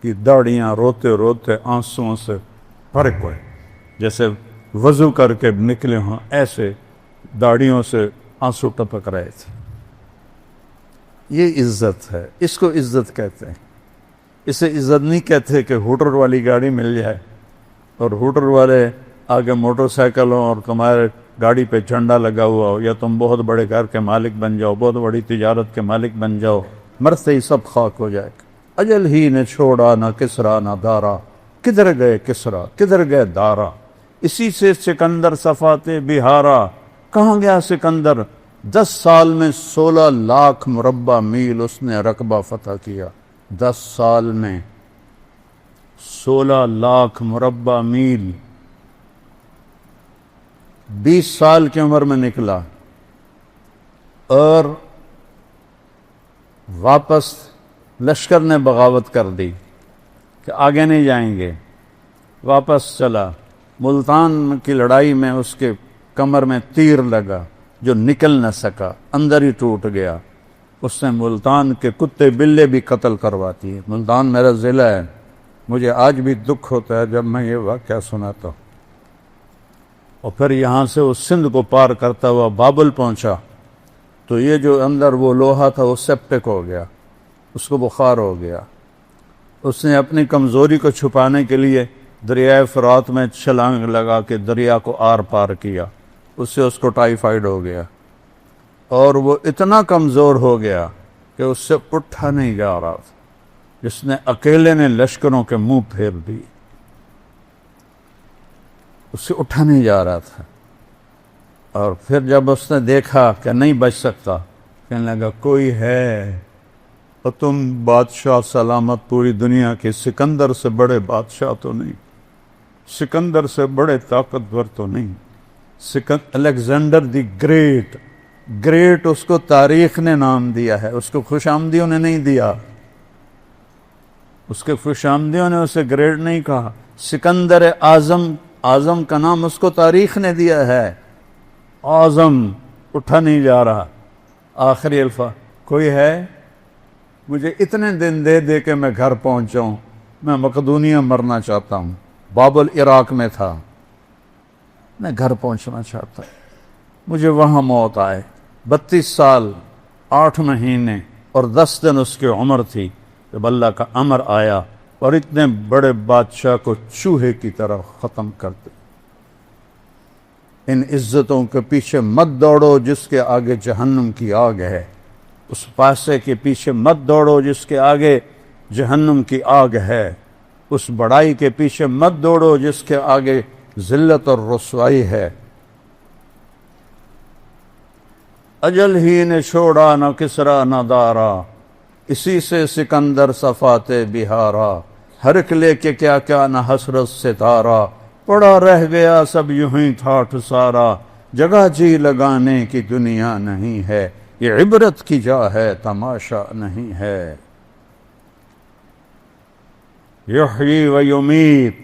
کی داڑیاں روتے روتے آنسوؤں سے بھر گئے، جیسے وضو کر کے نکلے ہوں ایسے داڑیوں سے آنسو ٹپک رہے تھے۔ یہ عزت ہے، اس کو عزت کہتے ہیں۔ اسے عزت نہیں کہتے کہ ہوٹر والی گاڑی مل جائے اور ہوٹر والے آگے موٹر سائیکل ہوں اور تمہارے گاڑی پہ جھنڈا لگا ہوا ہو، یا تم بہت بڑے گھر کے مالک بن جاؤ، بہت بڑی تجارت کے مالک بن جاؤ، مرتے ہی سب خاک ہو جائے گا۔ اجل ہی نے چھوڑا نہ کسرا نہ دارا، کدھر گئے کسرا کدھر گئے دارا، اسی سے سکندر صفاتے بہارا، کہاں گیا سکندر؟ 10 سال میں 16 لاکھ مربع میل اس نے رقبہ فتح کیا۔ 10 سال میں 16 لاکھ مربع میل، 20 سال کی عمر میں نکلا، اور واپس لشکر نے بغاوت کر دی کہ آگے نہیں جائیں گے، واپس چلا۔ ملتان کی لڑائی میں اس کے کمر میں تیر لگا جو نکل نہ سکا، اندر ہی ٹوٹ گیا۔ اس نے ملتان کے کتے بلے بھی قتل کرواتی ہے۔ ملتان میرا ضلع ہے، مجھے آج بھی دکھ ہوتا ہے جب میں یہ واقعہ سناتا ہوں۔ اور پھر یہاں سے وہ سندھ کو پار کرتا ہوا بابل پہنچا تو یہ جو اندر وہ لوہا تھا وہ سیپٹک ہو گیا، اس کو بخار ہو گیا۔ اس نے اپنی کمزوری کو چھپانے کے لیے دریائے فرات میں چھلانگ لگا کے دریا کو آر پار کیا، اس سے اس کو ٹائیفائیڈ ہو گیا، اور وہ اتنا کمزور ہو گیا کہ اس سے اٹھا نہیں جا رہا تھا، جس نے اکیلے نے لشکروں کے منہ پھیر دی، اس سے اٹھا نہیں جا رہا تھا۔ اور پھر جب اس نے دیکھا کہ نہیں بچ سکتا، کہنے لگا کوئی ہے، اور تم بادشاہ سلامت پوری دنیا کے، سکندر سے بڑے بادشاہ تو نہیں، سکندر سے بڑے طاقتور تو نہیں، الیگزینڈر دی گریٹ، گریٹ اس کو تاریخ نے نام دیا ہے، اس کو خوش آمدیوں نے نہیں دیا، اس کے خوش آمدیوں نے اسے گریٹ نہیں کہا، سکندر اعظم، اعظم کا نام اس کو تاریخ نے دیا ہے، اعظم، اٹھا نہیں جا رہا۔ آخری الفاظ، کوئی ہے مجھے اتنے دن دے دے کے میں گھر پہنچ جاؤں، میں مقدونیہ مرنا چاہتا ہوں، بابل عراق میں تھا، میں گھر پہنچنا چاہتا ہوں، مجھے وہاں موت آئے۔ 32 سال 8 مہینے اور 10 دن اس کی عمر تھی جب اللہ کا امر آیا اور اتنے بڑے بادشاہ کو چوہے کی طرح ختم کر دے۔ ان عزتوں کے پیچھے مت دوڑو جس کے آگے جہنم کی آگ ہے، اس پاسے کے پیچھے مت دوڑو جس کے آگے جہنم کی آگ ہے، اس بڑائی کے پیچھے مت دوڑو جس کے آگے ذلت اور رسوائی ہے۔ اجل ہی نے چھوڑا نہ کسرا نہ دارا، اسی سے سکندر صفات بہارا، ہر ایک لے کے کیا کیا نہ حسرت ستارہ، پڑا رہ گیا سب یوں ہی ٹھاٹھ سارا، جگہ جی لگانے کی دنیا نہیں ہے، یہ عبرت کی جا ہے تماشا نہیں ہے۔ یحیی و یمیت،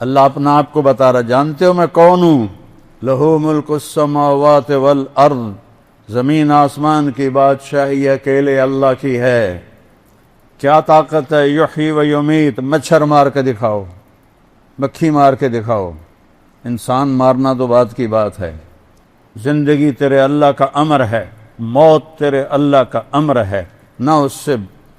اللہ اپنا آپ کو بتا رہا، جانتے ہو میں کون ہوں؟ لہو ملک السماوات والارض، زمین آسمان کی بادشاہی اکیلے اللہ کی ہے۔ کیا طاقت ہے؟ یحیی و یمیت، مچھر مار کے دکھاؤ، مکھی مار کے دکھاؤ، انسان مارنا تو بات کی بات ہے۔ زندگی تیرے اللہ کا امر ہے، موت تیرے اللہ کا امر ہے، نہ اس سے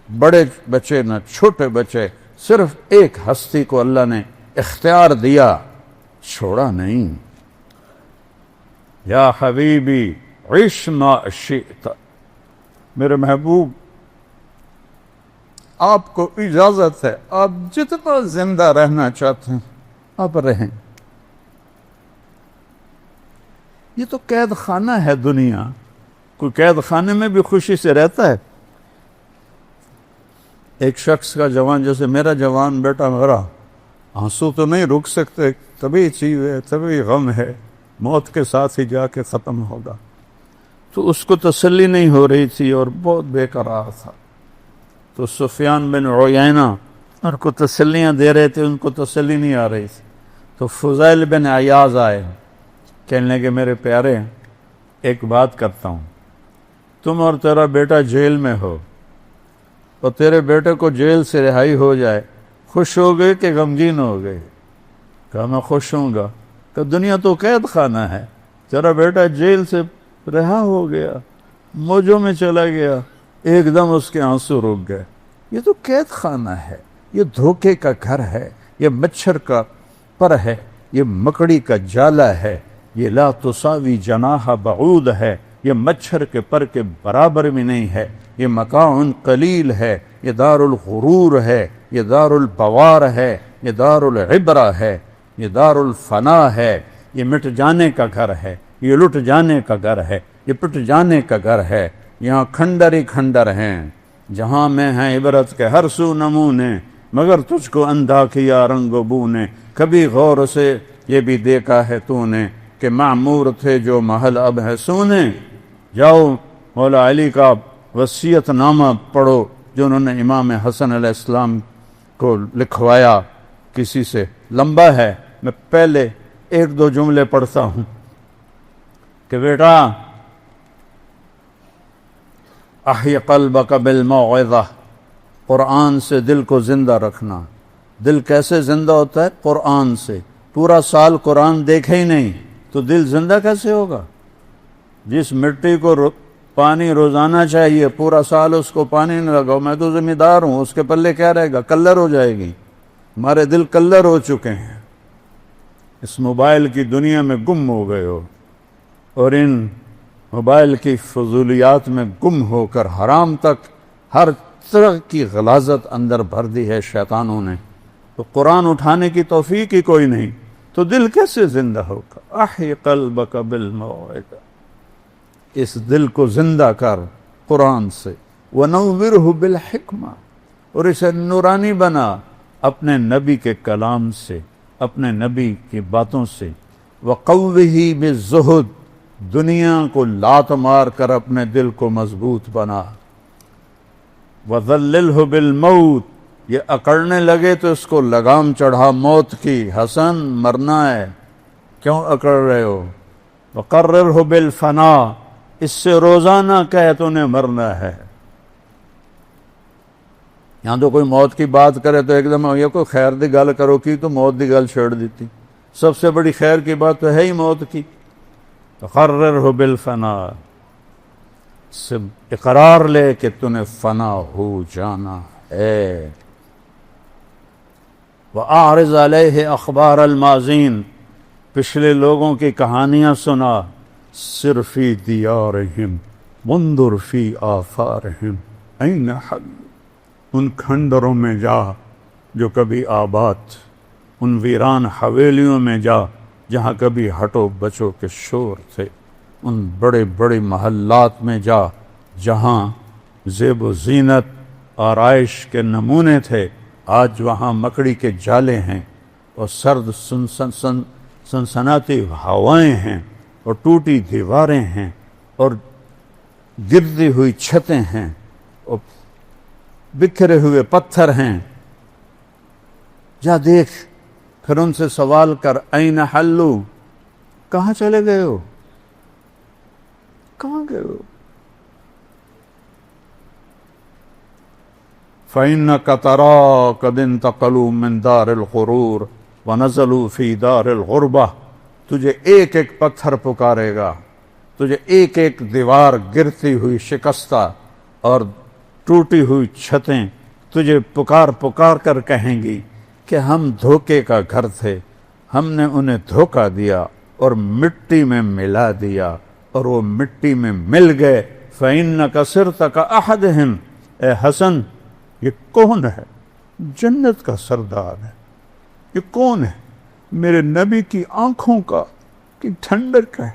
بڑے بچے نہ چھوٹے بچے، صرف ایک ہستی کو اللہ نے اختیار دیا، چھوڑا نہیں۔ یا حبیبی عش ما شئت، میرے محبوب آپ کو اجازت ہے، آپ جتنا زندہ رہنا چاہتے ہیں آپ رہیں۔ یہ تو قید خانہ ہے دنیا، کوئی قید خانے میں بھی خوشی سے رہتا ہے؟ ایک شخص کا جوان، جیسے میرا جوان بیٹا مرا، آنسو تو نہیں رک سکتے، طبی چیز ہے، طبی غم ہے، موت کے ساتھ ہی جا کے ختم ہوگا، تو اس کو تسلی نہیں ہو رہی تھی اور بہت بے قرار تھا۔ تو سفیان بن عیینہ ان کو تسلیاں دے رہے تھے، ان کو تسلی نہیں آ رہی تھی، تو فضیل بن عیاض آئے، کہنے لگے میرے پیارے ایک بات کرتا ہوں، تم اور تیرا بیٹا جیل میں ہو اور تیرے بیٹے کو جیل سے رہائی ہو جائے، خوش ہو گئے کہ غمگین ہو گئے؟ کہا میں خوش ہوں گا۔ کہ دنیا تو قید خانہ ہے، تیرا بیٹا جیل سے رہا ہو گیا، موجوں میں چلا گیا، ایک دم اس کے آنسو رک گئے۔ یہ تو قید خانہ ہے، یہ دھوکے کا گھر ہے، یہ مچھر کا پر ہے، یہ مکڑی کا جالا ہے، یہ لا تساوی جناح بعود ہے، یہ مچھر کے پر کے برابر بھی نہیں ہے، یہ متاع قلیل ہے، یہ دار الغرور ہے، یہ دار البوار ہے، یہ دار العبرہ ہے، یہ دار الفنا ہے، یہ مٹ جانے کا گھر ہے، یہ لٹ جانے کا گھر ہے، یہ پٹ جانے کا گھر ہے، یہاں کھنڈر ہی کھنڈر ہیں، جہاں میں ہیں عبرت کے ہر سو نمونے، مگر تجھ کو اندھا کیا رنگ و بو نے، کبھی غور سے یہ بھی دیکھا ہے تو نے کہ معمور تھے جو محل اب ہے سونے۔ جاؤ مولا علی کا وصیت نامہ پڑھو جو انہوں نے امام حسن علیہ السلام کو لکھوایا کسی سے، لمبا ہے، میں پہلے 1-2 جملے پڑھتا ہوں کہ بیٹا احی قلبک بالموعظہ، قرآن سے دل کو زندہ رکھنا۔ دل کیسے زندہ ہوتا ہے؟ قرآن سے۔ پورا سال قرآن دیکھے ہی نہیں تو دل زندہ کیسے ہوگا؟ جس مٹی کو پانی روزانہ چاہیے، پورا سال اس کو پانی نہ لگاؤ، میں تو ذمہ دار ہوں، اس کے پلے کیا رہے گا؟ کلر ہو جائے گی۔ ہمارے دل کلر ہو چکے ہیں، اس موبائل کی دنیا میں گم ہو گئے ہو، اور ان موبائل کی فضولیات میں گم ہو کر حرام تک ہر طرح کی غلاظت اندر بھر دی ہے شیطانوں نے، تو قرآن اٹھانے کی توفیق ہی کوئی نہیں، تو دل کیسے زندہ ہوگا؟ احی قلبک بالموعظہ، اس دل کو زندہ کر قرآن سے، ونورہ بالحکمہ، اور اسے نورانی بنا اپنے نبی کے کلام سے، اپنے نبی کی باتوں سے، وقوہ بالزہد، دنیا کو لات مار کر اپنے دل کو مضبوط بنا، وذللہ بالموت، یہ اکڑنے لگے تو اس کو لگام چڑھا موت کی، حسن مرنا ہے کیوں اکڑ رہے ہو؟ وقررہ بالفنا، اس سے روزانہ کہے تو نے مرنا ہے۔ یہاں تو کوئی موت کی بات کرے تو ایک دم یہ کوئی خیر دی گل کرو کی تو موت دی گل چھیڑ دیتی، سب سے بڑی خیر کی بات تو ہے ہی موت کی۔ وقررہ بالفنا، سے اقرار لے کہ تو نے فنا ہو جانا ہے۔ وَأَعْرِضْ عَلَيْهِ أَخْبَارَ الْمَاضِينَ، پچھلے لوگوں کی کہانیاں سنا، سِرْ فِي دِيَارِهِمْ وَانْظُرْ فِي آثَارِهِمْ أَيْنَ حَلُّوا، ان کھنڈروں میں جا جو کبھی آباد، ان ویران حویلیوں میں جا جہاں کبھی ہٹو بچو کے شور تھے، ان بڑے بڑے محلات میں جا جہاں زیب و زینت آرائش کے نمونے تھے، آج وہاں مکڑی کے جالے ہیں اور سرد سنسناتی ہوائیں ہیں اور ٹوٹی دیواریں ہیں اور گرتی ہوئی چھتیں ہیں اور بکھرے ہوئے پتھر ہیں۔ جا دیکھ، پھر ان سے سوال کر، این حلو، کہاں چلے گئے ہو؟ کہاں گئے ہو؟ فَإِنَّكَ تَرَىٰ قَدْ انتقلوا من دار الغرور ونزلوا فی دار الغربہ، تجھے ایک ایک پتھر پکارے گا، تجھے ایک ایک دیوار گرتی ہوئی شکستہ اور ٹوٹی ہوئی چھتیں تجھے پکار پکار کر کہیں گی کہ ہم دھوکے کا گھر تھے، ہم نے انہیں دھوکہ دیا اور مٹی میں ملا دیا اور وہ مٹی میں مل گئے۔ فَإِنَّكَ صِرْتَ كَأَحَدِهِمْ، اے حسن یہ کون ہے؟ جنت کا سردار ہے، یہ کون ہے؟ میرے نبی کی آنکھوں کا کی ٹھنڈک ہے،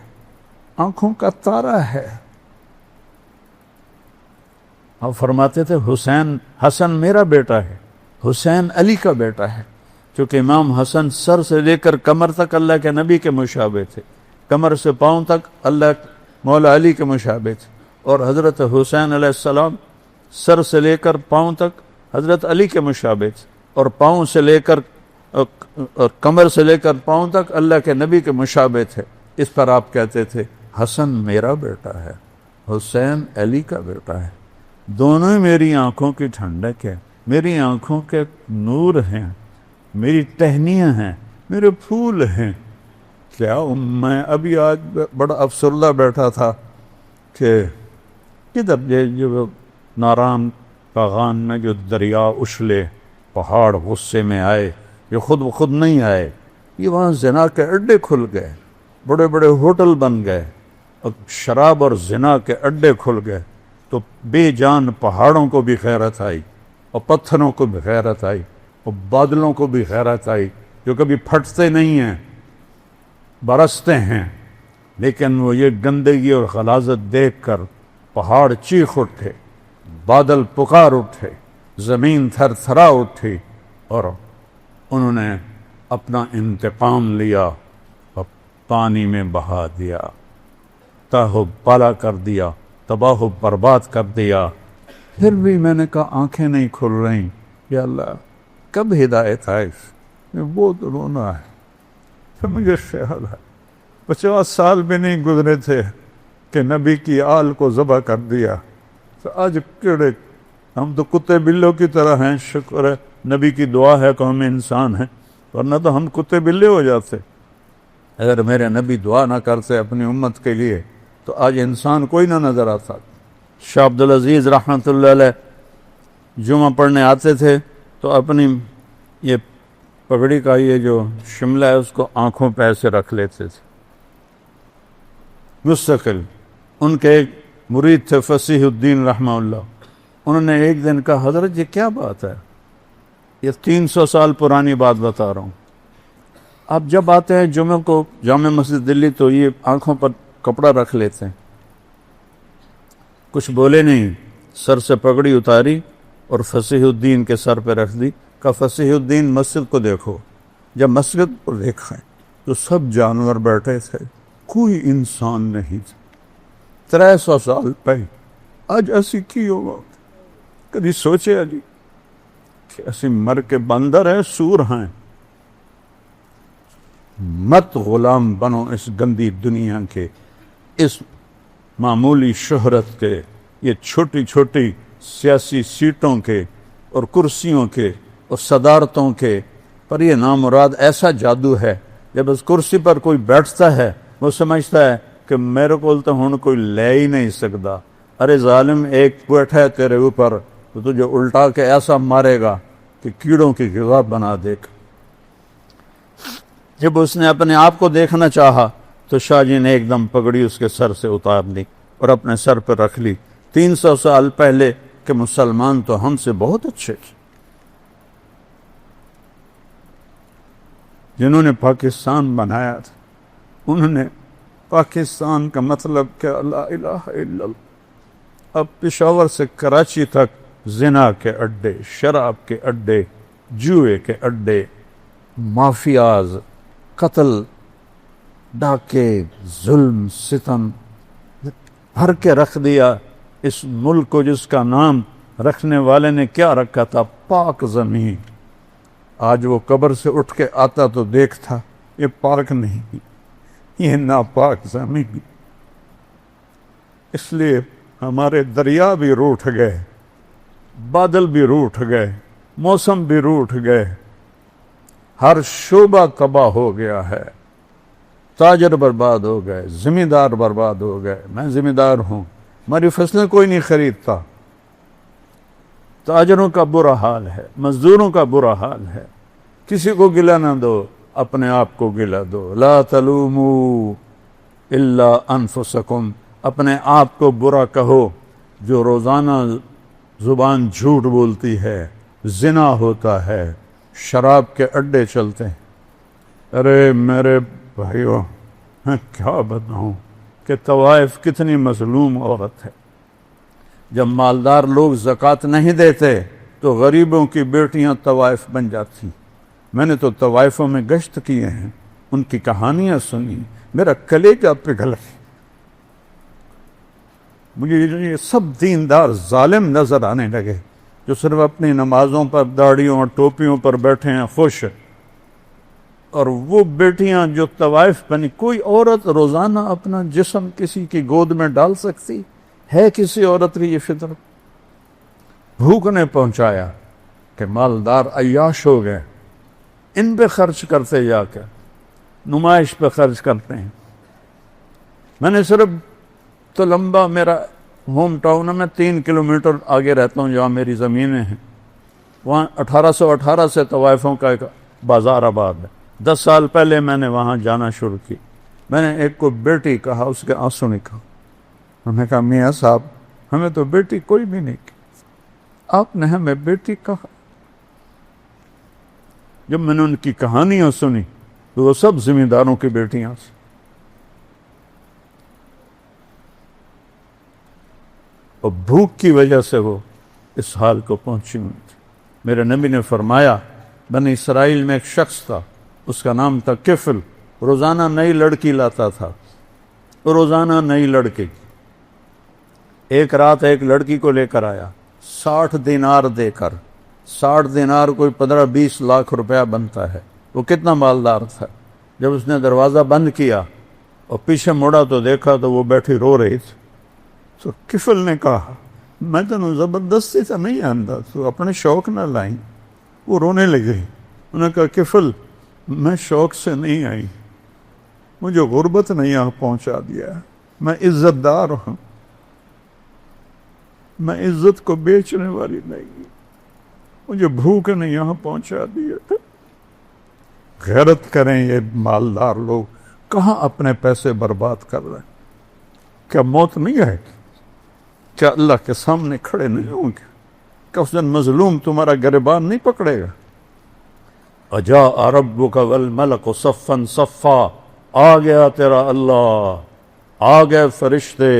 آنکھوں کا تارا ہے۔ آپ فرماتے تھے حسن میرا بیٹا ہے، حسین علی کا بیٹا ہے، کیونکہ امام حسن سر سے لے کر کمر تک اللہ کے نبی کے مشابہ تھے، کمر سے پاؤں تک اللہ مولا علی کے مشابہ تھے، اور حضرت حسین علیہ السلام سر سے لے کر پاؤں تک حضرت علی کے مشابہ تھے، اور پاؤں سے لے کر اور کمر سے لے کر پاؤں تک اللہ کے نبی کے مشابہ تھے۔ اس پر آپ کہتے تھے حسن میرا بیٹا ہے، حسین علی کا بیٹا ہے، دونوں میری آنکھوں کی ٹھنڈک ہے، میری آنکھوں کے نور ہیں، میری ٹہنیاں ہیں، میرے پھول ہیں۔ کیا میں ابھی آج بڑا افسردہ بیٹھا تھا کہ کدھر جو ناران باغان میں جو دریا اچھلے، پہاڑ غصے میں آئے، یہ خود بخود نہیں آئے، یہ وہاں زنا کے اڈے کھل گئے، بڑے بڑے ہوٹل بن گئے اور شراب اور زنا کے اڈے کھل گئے، تو بے جان پہاڑوں کو بھی غیرت آئی اور پتھروں کو بھی غیرت آئی اور بادلوں کو بھی غیرت آئی، جو کبھی پھٹتے نہیں ہیں، برستے ہیں، لیکن وہ یہ گندگی اور غلاظت دیکھ کر پہاڑ چیخ اٹھے، بادل پکار اٹھے، زمین تھر تھرا اٹھی، اور انہوں نے اپنا انتقام لیا اور پانی میں بہا دیا، تاہ و بالا کر دیا، تباہ و برباد کر دیا۔ پھر بھی میں نے کہا آنکھیں نہیں کھل رہی، یا اللہ کب ہدایت آئے؟ بہت رونا ہے۔ پھر مجھے خیال ہے 50 سال بھی نہیں گزرے تھے کہ نبی کی آل کو ذبح کر دیا، تو آج کیڑے ہم تو کتے بلوں کی طرح ہیں۔ شکر ہے نبی کی دعا ہے کہ ہم انسان ہیں، ورنہ تو ہم کتے بلے ہو جاتے۔ اگر میرے نبی دعا نہ کرتے اپنی امت کے لیے تو آج انسان کوئی نہ نظر آتا۔ شاہ عبدالعزیز رحمۃ اللہ علیہ جمعہ پڑھنے آتے تھے تو اپنی یہ پگڑی کا یہ جو شملہ ہے اس کو آنکھوں پہ ایسے رکھ لیتے تھے، مستقل ان کے ایک مرید تھے فصیح الدین رحمہ اللہ، انہوں نے ایک دن کہا حضرت یہ کیا بات ہے، یہ 300 سال پرانی بات بتا رہا ہوں، آپ جب آتے ہیں جمعہ کو جامع مسجد دلی تو یہ آنکھوں پر کپڑا رکھ لیتے ہیں، کچھ بولے نہیں، سر سے پگڑی اتاری اور فصیح الدین کے سر پہ رکھ دی، کہا فصیح الدین مسجد کو دیکھو، جب مسجد کو دیکھا تو سب جانور بیٹھے تھے، کوئی انسان نہیں تھا، 300 سال پہلے، آج اسی کی ہوگا، کبھی سوچے علی کہ اسی مر کے بندر ہیں، سور ہیں، مت غلام بنو اس گندی دنیا کے، اس معمولی شہرت کے، یہ چھوٹی چھوٹی سیاسی سیٹوں کے اور کرسیوں کے اور صدارتوں کے پر یہ نامراد ایسا جادو ہے، جب اس کرسی پر کوئی بیٹھتا ہے وہ سمجھتا ہے کہ میرے کو تو ہن کوئی لے ہی نہیں سکتا، ارے ظالم ایک بیٹھا ہے تیرے اوپر تو تجھے الٹا کے ایسا مارے گا کہ کیڑوں کی غذا بنا دے گا۔ جب اس نے اپنے آپ کو دیکھنا چاہا تو شاہ جی نے ایک دم پگڑی اس کے سر سے اتار لی اور اپنے سر پہ رکھ لی۔ 300 سال پہلے کہ مسلمان تو ہم سے بہت اچھے تھے، جنہوں نے پاکستان بنایا تھا، انہوں نے پاکستان کا مطلب کہ لا الہ الا اللہ، اب پشاور سے کراچی تک زنا کے اڈے، شراب کے اڈے، جوئے کے اڈے، مافیاز، قتل، ڈاکے، ظلم، ستم بھر کے رکھ دیا اس ملک کو، جس کا نام رکھنے والے نے کیا رکھا تھا، پاک زمین۔ آج وہ قبر سے اٹھ کے آتا تو دیکھتا یہ پاک نہیں، یہ ناپاک زمین۔ اس لیے ہمارے دریا بھی روٹھ گئے، بادل بھی روٹھ گئے، موسم بھی روٹھ گئے، ہر شعبہ تباہ ہو گیا ہے، تاجر برباد ہو گئے، ذمہ دار برباد ہو گئے۔ میں ذمہ دار ہوں، ہماری فصلیں کوئی نہیں خریدتا، تاجروں کا برا حال ہے، مزدوروں کا برا حال ہے۔ کسی کو گلہ نہ دو، اپنے آپ کو گلہ دو، لا تلوموا الا انفسکم، اپنے آپ کو برا کہو۔ جو روزانہ زبان جھوٹ بولتی ہے، زنا ہوتا ہے، شراب کے اڈے چلتے ہیں۔ ارے میرے بھائیو، میں کیا بتاؤں کہ طوائف کتنی مظلوم عورت ہے۔ جب مالدار لوگ زکوٰۃ نہیں دیتے تو غریبوں کی بیٹیاں طوائف بن جاتی۔ میں نے تو طوائفوں میں گشت کیے ہیں، ان کی کہانیاں سنی، میرا کلیجہ پگھل گیا۔ مجھے یہ سب دیندار ظالم نظر آنے لگے جو صرف اپنی نمازوں پر، داڑھیوں اور ٹوپیوں پر بیٹھے ہیں خوش، اور وہ بیٹیاں جو طوائف بنی۔ کوئی عورت روزانہ اپنا جسم کسی کی گود میں ڈال سکتی ہے؟ کسی عورت کی یہ فطرت؟ بھوک نے پہنچایا کہ مالدار عیاش ہو گئے، ان پہ خرچ کرتے جا کر، نمائش پہ خرچ کرتے ہیں۔ میں نے صرف تو لمبا، میرا ہوم ٹاؤن ہے، میں 3 کلومیٹر آگے رہتا ہوں جہاں میری زمینیں ہیں، وہاں 1818 سے طوائفوں کا ایک بازار آباد ہے۔ 10 سال پہلے میں نے وہاں جانا شروع کی۔ میں نے ایک کو بیٹی کہا، اس کے آنسو نکلا۔ میں نے کہا میاں صاحب، ہمیں تو بیٹی کوئی بھی نہیں کی، آپ نے ہمیں بیٹی کہا۔ جب میں نے ان کی کہانیاں سنی تو وہ سب ذمہ داروں کی بیٹیاں تھیں۔ اور بھوک کی وجہ سے وہ اس حال کو پہنچی ہوئی تھی۔ میرے نبی نے فرمایا، بنی اسرائیل میں ایک شخص تھا، اس کا نام تھا کفل، روزانہ نئی لڑکی لاتا تھا، روزانہ نئی لڑکی۔ ایک رات ایک لڑکی کو لے کر آیا، 60 دینار دے کر۔ 60 دینار کوئی 15-20 لاکھ روپیہ بنتا ہے۔ وہ کتنا مالدار تھا۔ جب اس نے دروازہ بند کیا اور پیچھے مڑا تو دیکھا تو وہ بیٹھی رو رہی تھی۔ تو کفل نے کہا، میں تینوں زبردستی سے نہیں آندا، تو اپنے شوق نہ لائیں۔ وہ رونے لگی۔ انہوں نے کہا، کفل میں شوق سے نہیں آئی، مجھے غربت نے یہاں پہنچا دیا، میں عزت دار ہوں، میں عزت کو بیچنے والی نہیں، مجھے بھوک نے یہاں پہنچا دیا۔ غیرت کریں یہ مالدار لوگ، کہاں اپنے پیسے برباد کر رہے ہیں، کیا موت نہیں آئے گی؟ کیا اللہ کے سامنے کھڑے نہیں ہوں گے؟ کیا اس دن مظلوم تمہارا گریبان نہیں پکڑے گا؟ اجاء ربک والملک صفا صفا، آ گیا تیرا اللہ، آ گئے فرشتے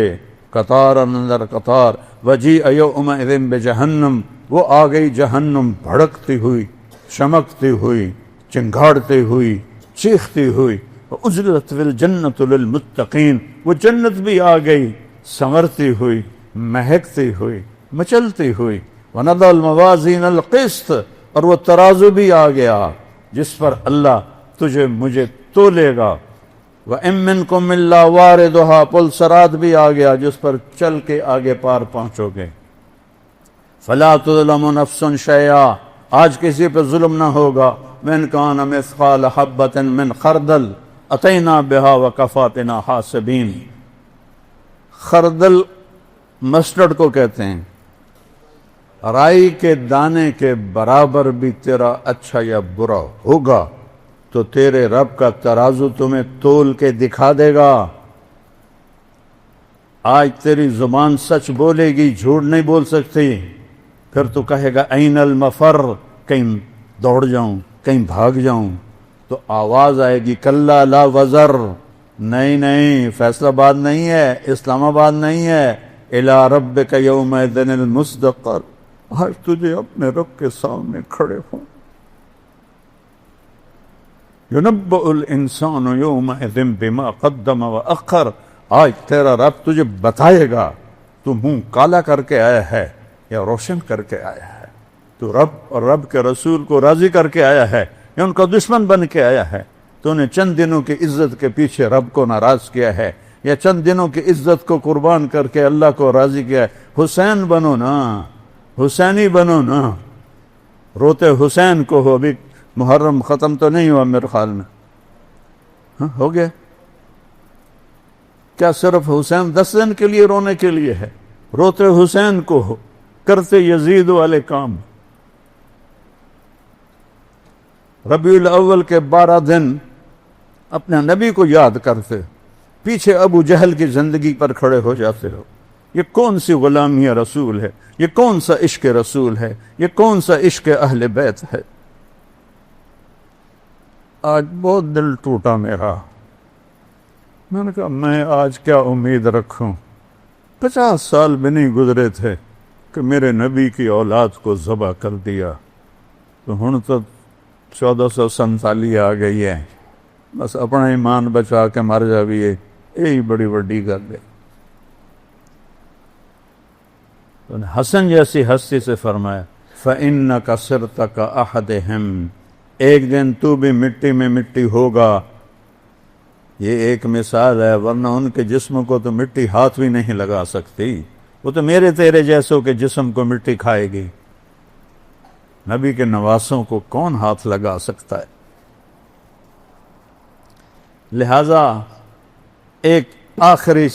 قطار اندر قطار، وجیء یومئذ بجہنم، وہ آ گئی جہنم بھڑکتی ہوئی، چمکتی ہوئی، چنگھاڑتی ہوئی، چیختی ہوئی، وَأُزْلِفَتِ الْجَنَّةُ لِلْمُتَّقِينَ، وہ جنت بھی آ گئی سنورتی ہوئی، مہکتی ہوئی، مچلتی ہوئی، وَنَضَعَ الْمَوَازِينَ الْقِسْطَ، اور وہ ترازو بھی آ گیا جس پر اللہ تجھے مجھے تولے گا، وَإِن مِّنكُمْ إِلَّا وَارِدُهَا، پل صراط بھی آ گیا جس پر چل کے آگے پار پہنچو گے، فَلَا تُظْلَمُ نَفْسٌ شَيْئًا، آج کسی پہ ظلم نہ ہوگا، مِنْ كَانَ مِثْقَالَ حَبَّةٍ مِّنْ خَرْدَلٍ أَتَيْنَا بِهَا وَكَفَىٰ بِنَا حَاسِبِينَ۔ خردل مسٹرڈ کو کہتے ہیں، رائی کے دانے کے برابر بھی تیرا اچھا یا برا ہوگا تو تیرے رب کا ترازو تمہیں تول کے دکھا دے گا۔ آج تیری زبان سچ بولے گی، جھوٹ نہیں بول سکتی، پھر تو کہے گا این المفر، کہیں دوڑ جاؤں، کہیں بھاگ جاؤں، تو آواز آئے گی کلا لا وزر، نہیں نہیں، فیصلہ آباد نہیں ہے، اسلام آباد نہیں ہے، الی ربک یومئذ المستقر، آج تجھے اپنے رب کے سامنے کھڑے ہوں۔ يُنَبَّأُ الْإِنسَانُ يَوْمَئِذٍ بِمَا قَدَّمَ وَأَخَّرَ، آج تیرا رب تجھے بتائے گا تو منہ کالا کر کے آیا ہے یا روشن کر کے آیا ہے، تو رب اور رب کے رسول کو راضی کر کے آیا ہے یا ان کا دشمن بن کے آیا ہے، تو نے چند دنوں کی عزت کے پیچھے رب کو ناراض کیا ہے یا چند دنوں کی عزت کو قربان کر کے اللہ کو راضی کیا ہے۔ حسین بنو نا، حسینی بنو نا، روتے حسین کو ہو، ابھی محرم ختم تو نہیں ہوا میرے خیال میں، ہاں ہو گیا؟ کیا صرف حسین 10 دن کے لیے رونے کے لیے ہے؟ روتے حسین کو ہو، کرتے یزید والے کام۔ ربیع الاول کے 12 دن اپنے نبی کو یاد کرتے، پیچھے ابو جہل کی زندگی پر کھڑے ہو جاتے ہو۔ یہ کون سی غلامی رسول ہے؟ یہ کون سا عشق رسول ہے؟ یہ کون سا عشق اہل بیت ہے؟ آج بہت دل ٹوٹا میرا، میں نے کہا میں آج کیا امید رکھوں؟ 50 سال بھی نہیں گزرے تھے کہ میرے نبی کی اولاد کو ذبح کر دیا، تو ہن تو 1447 آ گئی ہے، بس اپنا ایمان بچا کے مر جائیے، یہی بڑی بڑی گل ہے۔ حسن جیسی ہستی سے فرمایا فَإِنَّكَ صِرْتَ كَأَحَدِهِمْ، ایک دن تو بھی مٹی میں مٹی ہوگا۔ یہ ایک مثال ہے، ورنہ ان کے جسم کو تو مٹی ہاتھ بھی نہیں لگا سکتی، وہ تو میرے تیرے جیسوں کے جسم کو مٹی کھائے گی، نبی کے نواسوں کو کون ہاتھ لگا سکتا ہے؟ لہذا ایک آخری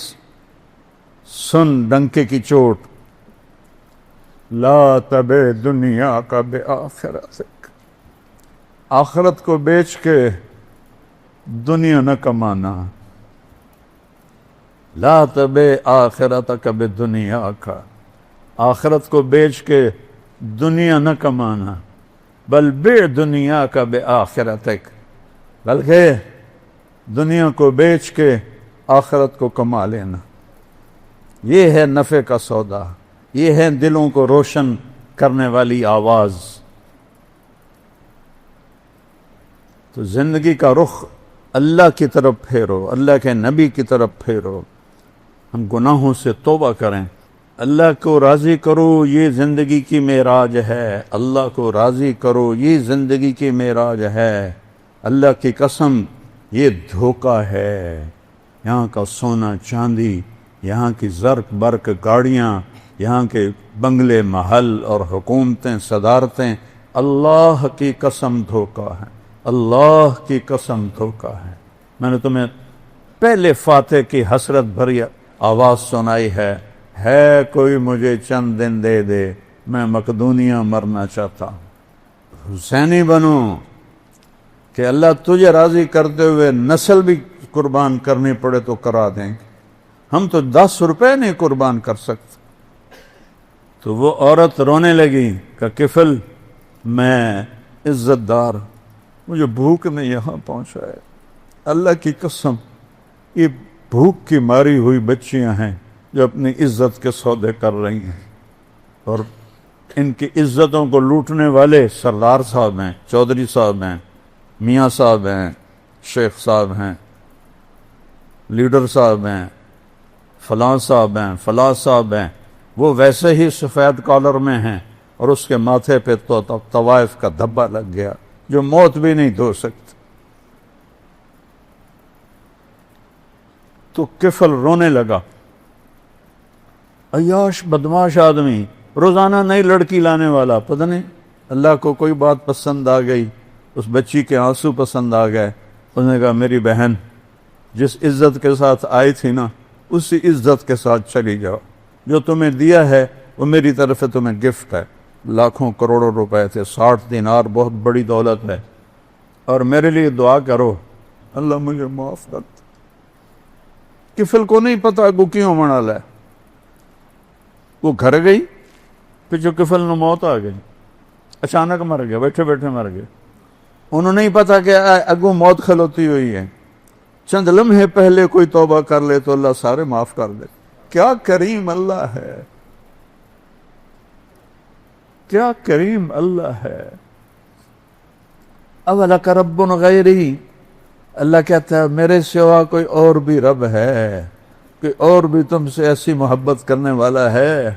سن ڈنکے کی چوٹ، لا تبع دنیا کا بآخرتک، آخرت کو بیچ کے دنیا نہ کمانا، لا تبع آخرتک بدنیا کا، آخرت کو بیچ کے دنیا نہ کمانا، بل بع دنیا کا بآخرتک، بلکہ دنیا کو بیچ کے آخرت کو کما لینا۔ یہ ہے نفع کا سودا، یہ ہے دلوں کو روشن کرنے والی آواز۔ تو زندگی کا رخ اللہ کی طرف پھیرو، اللہ کے نبی کی طرف پھیرو، ہم گناہوں سے توبہ کریں، اللہ کو راضی کرو، یہ زندگی کی معراج ہے، اللہ کو راضی کرو، یہ زندگی کی معراج ہے۔ اللہ کی قسم یہ دھوکہ ہے، یہاں کا سونا چاندی، یہاں کی زرق برق گاڑیاں، یہاں کے بنگلے محل اور حکومتیں صدارتیں، اللہ کی قسم دھوکہ ہے، اللہ کی قسم دھوکہ ہے۔ میں نے تمہیں پہلے فاتح کی حسرت بھری آواز سنائی ہے کوئی مجھے چند دن دے دے، میں مقدونیہ مرنا چاہتا ہوں۔ حسینی بنو کہ اللہ تجھے راضی کرتے ہوئے نسل بھی قربان کرنی پڑے تو کرا دیں گے۔ ہم تو 10 روپے نہیں قربان کر سکتے۔ تو وہ عورت رونے لگی کہ کفل میں عزت دار، مجھے بھوک نے یہاں پہنچایا، اللہ کی قسم یہ بھوک کی ماری ہوئی بچیاں ہیں جو اپنی عزت کے سودے کر رہی ہیں، اور ان کی عزتوں کو لوٹنے والے سردار صاحب ہیں، چودھری صاحب ہیں، میاں صاحب ہیں، شیخ صاحب ہیں، لیڈر صاحب ہیں، فلاں صاحب ہیں، فلاں صاحب ہیں۔ وہ ویسے ہی سفید کالر میں ہیں اور اس کے ماتھے پہ تو طوائف کا دھبا لگ گیا جو موت بھی نہیں دھو سکتی۔ تو کفل رونے لگا، عیاش بدماش آدمی، روزانہ نئی لڑکی لانے والا، پتہ نہیں اللہ کو کوئی بات پسند آ گئی، اس بچی کے آنسو پسند آ گئے، اس نے کہا میری بہن جس عزت کے ساتھ آئی تھی نا اسی عزت کے ساتھ چلی جاؤ، جو تمہیں دیا ہے وہ میری طرف سے تمہیں گفٹ ہے، لاکھوں کروڑوں روپے تھے، 60 دینار بہت بڑی دولت ہے، اور میرے لیے دعا کرو اللہ مجھے معاف کر دے۔ کفل کو نہیں پتا کو کیوں منا لے، وہ گھر گئی، پھر جو کفل نو موت آ گئی، اچانک مر گیا، بیٹھے بیٹھے مر گئے، انہوں نہیں پتا کہ اگوں موت کھلوتی ہوئی ہے، چند لمحے پہلے کوئی توبہ کر لے تو اللہ سارے معاف کر دے۔ کیا کریم اللہ ہے، کیا کریم اللہ ہے۔ اولک رب غیری، اللہ کہتا ہے میرے سوا کوئی اور بھی رب ہے، کوئی اور بھی تم سے ایسی محبت کرنے والا ہے۔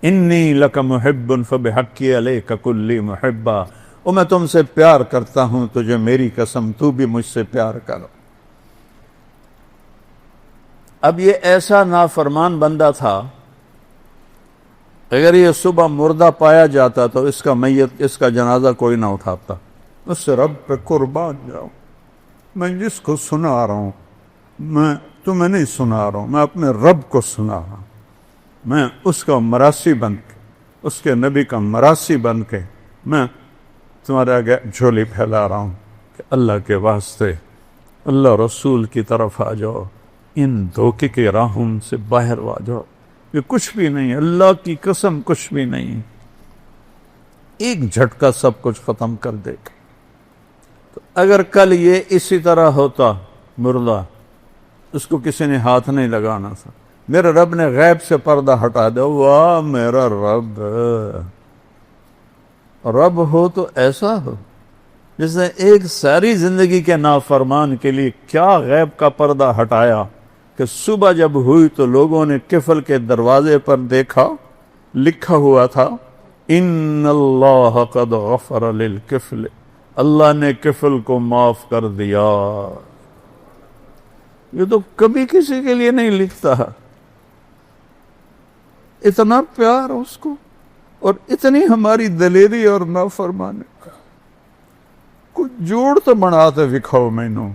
انی لک محب فبحقی علیک کلی محبا، اور میں تم سے پیار کرتا ہوں، تجھے میری قسم تو بھی مجھ سے پیار کرو۔ اب یہ ایسا نافرمان بندہ تھا، اگر یہ صبح مردہ پایا جاتا تو اس کا جنازہ کوئی نہ اٹھاتا۔ اس سے رب پہ قربان جاؤں، میں جس کو سنا رہا ہوں میں تمہیں نہیں سنا رہا ہوں، میں اپنے رب کو سنا رہا ہوں، میں اس کا مراسی بن کے، اس کے نبی کا مراسی بن کے میں تمہارے آگے جھولی پھیلا رہا ہوں کہ اللہ کے واسطے اللہ رسول کی طرف آ جاؤ، ان دھوکے کے راہوں سے باہر آ جاؤ، یہ کچھ بھی نہیں، اللہ کی قسم کچھ بھی نہیں، ایک جھٹکا سب کچھ ختم کر دے گا۔ تو اگر کل یہ اسی طرح ہوتا مردہ، اس کو کسی نے ہاتھ نہیں لگانا تھا، میرے رب نے غیب سے پردہ ہٹا دیا، واہ میرا رب، رب ہو تو ایسا ہو جس نے ایک ساری زندگی کے نافرمان کے لیے کیا غیب کا پردہ ہٹایا کہ صبح جب ہوئی تو لوگوں نے کفل کے دروازے پر دیکھا، لکھا ہوا تھا ان اللہ قد غفر للکفل، اللہ نے کفل کو معاف کر دیا۔ یہ تو کبھی کسی کے لیے نہیں لکھتا، اتنا پیار اس کو اور اتنی ہماری دلیری اور نافرمانی، کچھ جوڑ تو بناتے دکھاؤ مینوں۔